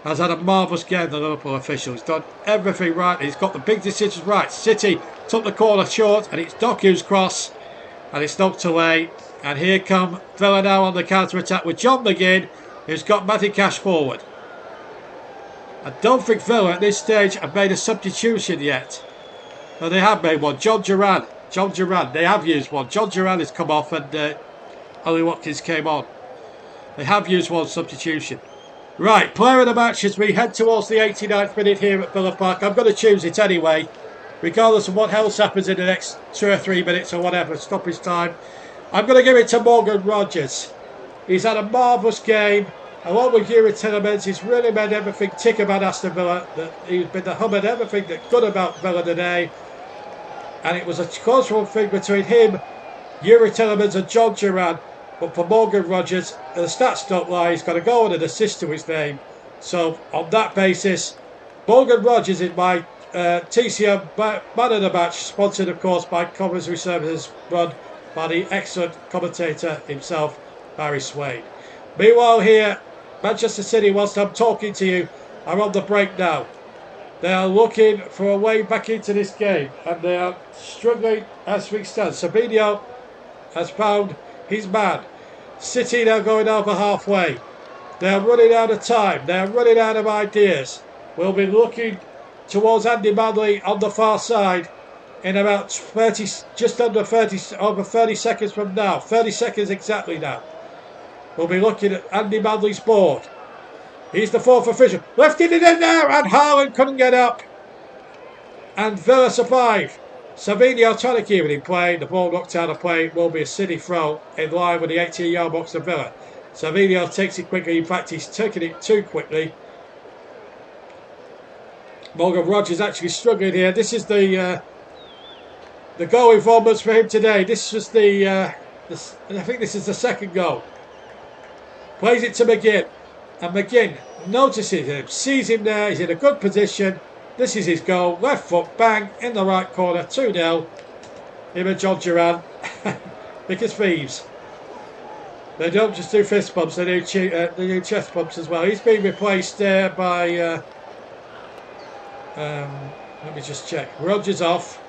has had a marvellous game, the Liverpool official. He's done everything right. He's got the big decisions right. City took the corner short, and it's Doku's cross. And it's knocked away. And here come Villa now on the counter-attack with John McGinn, who's got Matty Cash forward. I don't think Villa at this stage have made a substitution yet. No, they have made one. John Duran, they have used one. John Duran has come off and Ollie Watkins came on. They have used one substitution. Right, player of the match as we head towards the 89th minute here at Villa Park. I'm going to choose it anyway, regardless of what else happens in the next 2 or 3 minutes or whatever, stoppage time. I'm going to give it to Morgan Rogers. He's had a marvellous game. Along with Yuri Tillemans, he's really made everything tick about Aston Villa. He's been the hub and everything that's good about Villa today. And it was a close one thing between him, Yuri Tillemans and John Duran. But for Morgan Rogers, the stats don't lie. He's got a goal and an assist to his name. So on that basis, Morgan Rogers is my TCM man of the match, sponsored of course by Commentary Services, run by the excellent commentator himself, Barry Swain. Meanwhile here, Manchester City, whilst I'm talking to you, are on the break now. They are looking for a way back into this game, and they are struggling as we stand. Savinio has found his man. City now going over halfway. They are running out of time. They are running out of ideas. We'll be looking towards Andy Manley on the far side in about 30, just under 30, over 30 seconds from now. 30 seconds exactly now. We'll be looking at Andy Manley's board. He's the fourth official. Lifted it in there, and Haaland couldn't get up. And Villa survive. Savinio trying to keep it in play. The ball knocked out of play. Will be a City throw in line with the 18-yard box of Villa. Savinio takes it quickly. In fact, he's taken it too quickly. Morgan Rogers actually struggling here. This is the goal involvements for him today. This was I think this is the second goal. Plays it to McGinn. And McGinn notices him, sees him there, he's in a good position. This is his goal, left foot, bang, in the right corner, 2-0. Him and John Duran, because thieves. They don't just do fist bumps, they do chest bumps as well. He's been replaced there by, let me just check, Rogers off.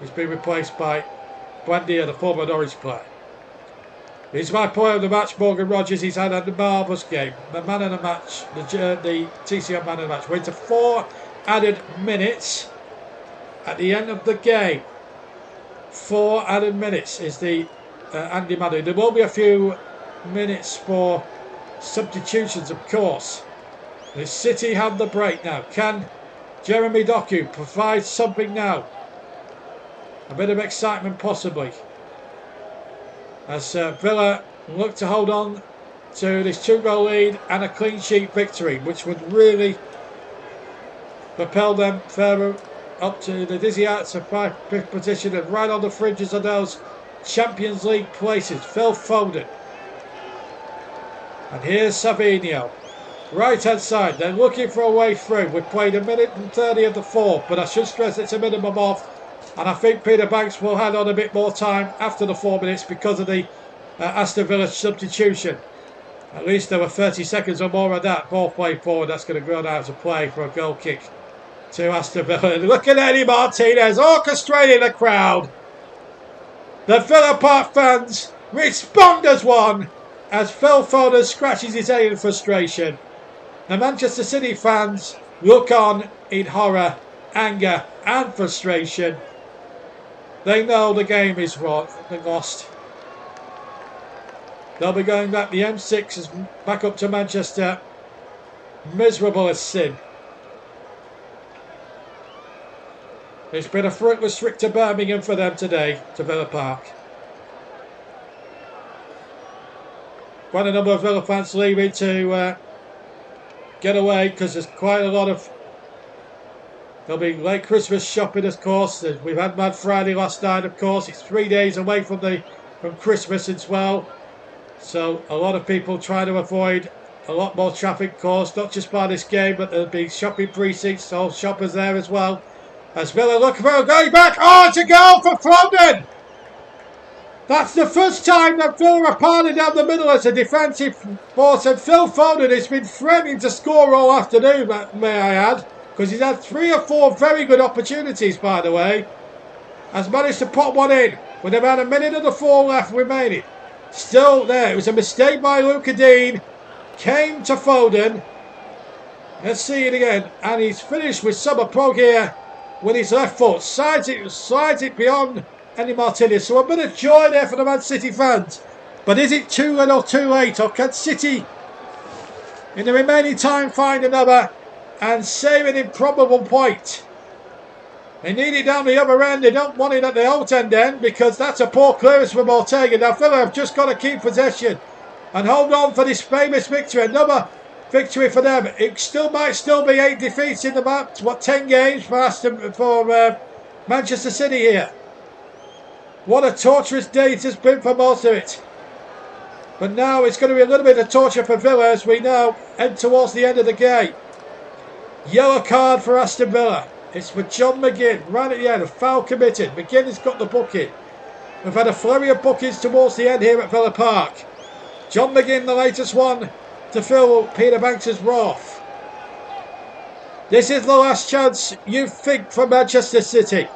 He's been replaced by Buendia, the former Norwich player. He's my player of the match, Morgan Rogers. He's had a marvellous game. The man of the match, the TCM man of the match. We're into 4 added minutes at the end of the game. 4 added minutes is the Andy Manley. There will be a few minutes for substitutions, of course. The City have the break now. Can Jeremy Doku provide something now? A bit of excitement possibly. As Villa look to hold on to this 2-goal lead and a clean sheet victory, which would really propel them further up to the dizzy heights of 5th position and right on the fringes of those Champions League places. Phil Foden. And here's Savinio. Right hand side, they're looking for a way through. We've played 1 minute and 30 of the 4th, but I should stress it's a minimum of. And I think Peter Banks will hand on a bit more time after the 4 minutes because of the Aston Villa substitution. At least there were 30 seconds or more of that. Ball played forward. That's going to go out of play for a goal kick to Aston Villa. And look at Eddie Martinez orchestrating the crowd. The Villa Park fans respond as one as Phil Foden scratches his head in frustration. The Manchester City fans look on in horror, anger and frustration. They know the game is lost. They'll be going back the M6 back up to Manchester. Miserable as sin. It's been a fruitless trip to Birmingham for them today, to Villa Park. Quite a number of Villa fans leaving to get away because there's quite a lot of. There'll be late Christmas shopping, of course. We've had Mad Friday last night, of course. It's 3 days away from Christmas as well. So a lot of people trying to avoid a lot more traffic, of course. Not just by this game, but there'll be shopping precincts, so shoppers there as well. As Villa looking for a going back. Oh, it's a goal for Foden! That's the first time that Villa are parting down the middle as a defensive force. And Phil Foden has been threatening to score all afternoon, may I add. Because he's had 3 or 4 very good opportunities, by the way. Has managed to pop one in with about 1 minute of the 4 left remaining. Still there. It was a mistake by Luca Dean. Came to Foden. Let's see it again. And he's finished with Summer Prog here with his left foot. Slides it beyond Andy Martinez. So a bit of joy there for the Man City fans. But is it too little too late? Or can City, in the remaining time, find another and save an improbable point? They need it down the other end. They don't want it at the out end because that's a poor clearance from Ortega. Now Villa have just got to keep possession and hold on for this famous victory. Another victory for them. It might still be 8 defeats in the match. 10 games for Manchester City here. What a torturous day it has been for most of it. But now it's going to be a little bit of torture for Villa as we now head towards the end of the game. Yellow card for Aston Villa. It's for John McGinn right at the end. A foul committed. McGinn has got the booking. We've had a flurry of bookings towards the end here at Villa Park. John McGinn, the latest one to fill Peter Banks' wrath. This is the last chance you think for Manchester City.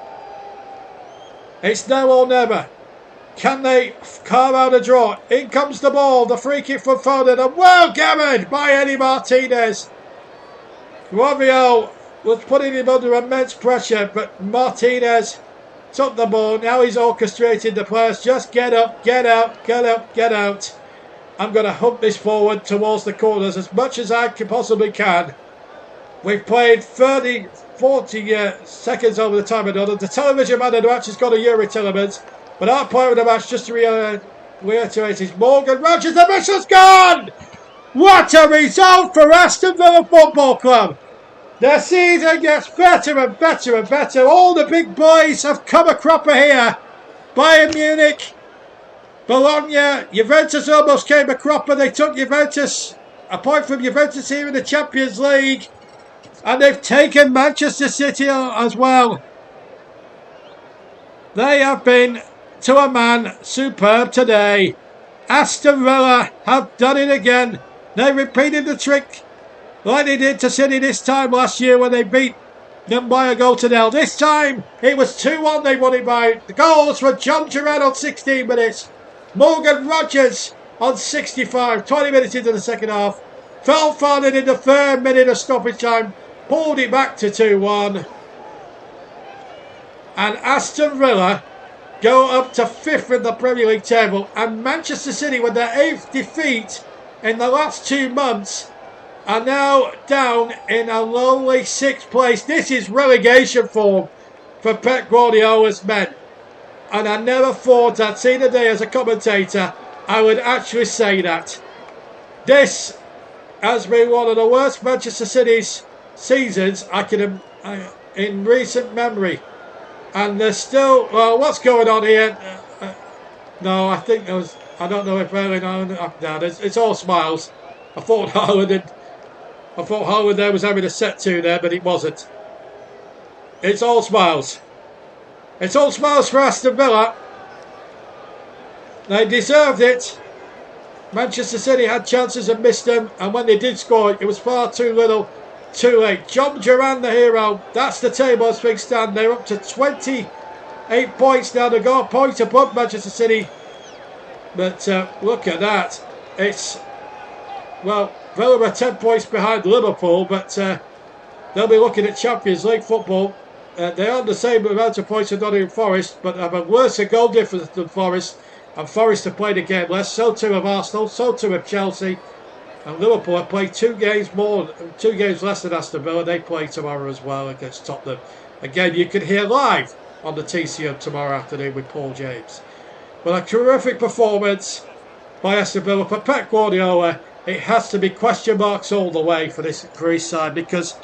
It's now or never. Can they carve out a draw? In comes the ball. The free kick from Foden. And well gathered by Eddie Martinez. Rovio was putting him under immense pressure, but Martinez took the ball. Now he's orchestrated the players. Just get up, get out, get up, get out. I'm going to hump this forward towards the corners as much as I possibly can. We've played 40 seconds over the time another. The television man of the match has got a Euro element. But our player of the match, just to reiterate, is Morgan Rogers. The mission's gone! What a result for Aston Villa Football Club! The season gets better and better and better. All the big boys have come a cropper here. Bayern Munich, Bologna, Juventus almost came a cropper. They took Juventus, a point from Juventus here in the Champions League. And they've taken Manchester City as well. They have been, to a man, superb today. Aston Villa have done it again. They repeated the trick like they did to City this time last year when they beat them by a goal to nil. This time it was 2-1 they won it by. The goals were John Duran on 16 minutes. Morgan Rogers on 65, 20 minutes into the second half. Phil Foden in the third minute of stoppage time pulled it back to 2-1. And Aston Villa go up to 5th in the Premier League table. And Manchester City, with their 8th defeat in the last 2 months, are now down in a lowly 6th place. This is relegation form for Pep Guardiola's men. And I never thought I'd see the day as a commentator I would actually say that. This has been one of the worst Manchester City's seasons I can in recent memory. And there's still, well, what's going on here? No, I think there was, I don't know if early on, it's all smiles. I thought Howard there was having a set to there, but it wasn't. It's all smiles. It's all smiles for Aston Villa. They deserved it. Manchester City had chances and missed them, and when they did score, it was far too little, too late. John Duran, the hero. That's the table as things stand. They're up to 28 points now. They've got a point above Manchester City. But look at that. It's, well, Villa are 10 points behind Liverpool, but they'll be looking at Champions League football. They are on the same amount of points as Nottingham Forest, but have a worse goal difference than Forest. And Forest have played a game less. So too have Arsenal. So too have Chelsea. And Liverpool have played 2 games less than Aston Villa. They play tomorrow as well against Tottenham. Again, you can hear live on the TCM tomorrow afternoon with Paul James. But a terrific performance by Aston Villa. For Pep Guardiola, it has to be question marks all the way for his side, because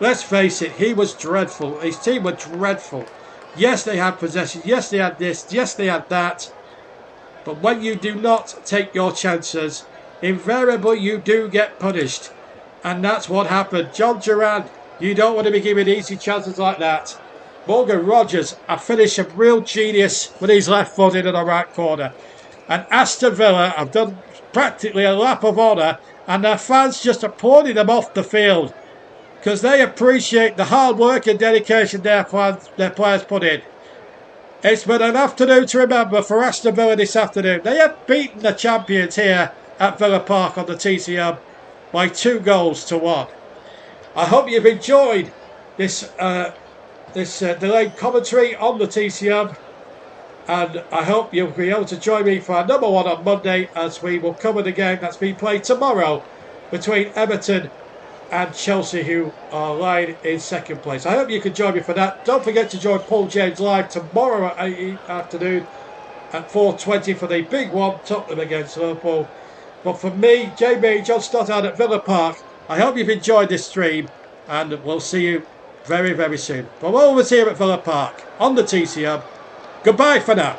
let's face it, he was dreadful. His team were dreadful. Yes, they had possession. Yes, they had this. Yes, they had that. But when you do not take your chances, invariably you do get punished. And that's what happened. John Duran, you don't want to be given easy chances like that. Morgan Rogers, a finish of real genius with his left foot in the right corner. And Aston Villa have done practically a lap of honour, and their fans just applauding them off the field because they appreciate the hard work and dedication their players put in. It's been an afternoon to remember for Aston Villa this afternoon. They have beaten the champions here at Villa Park on the TCM by 2-1. I hope you've enjoyed this delayed commentary on the TCM, and I hope you'll be able to join me for our number 1 on Monday as we will cover the game that's being played tomorrow between Everton and Chelsea, who are lying in 2nd place. I hope you can join me for that. Don't forget to join Paul James live tomorrow afternoon at 4:20 for the big one, Tottenham against Liverpool. But for me, JB, John Stuttard at Villa Park, I hope you've enjoyed this stream, and we'll see you very, very soon. From all of us here at Villa Park on the TCM, goodbye for now.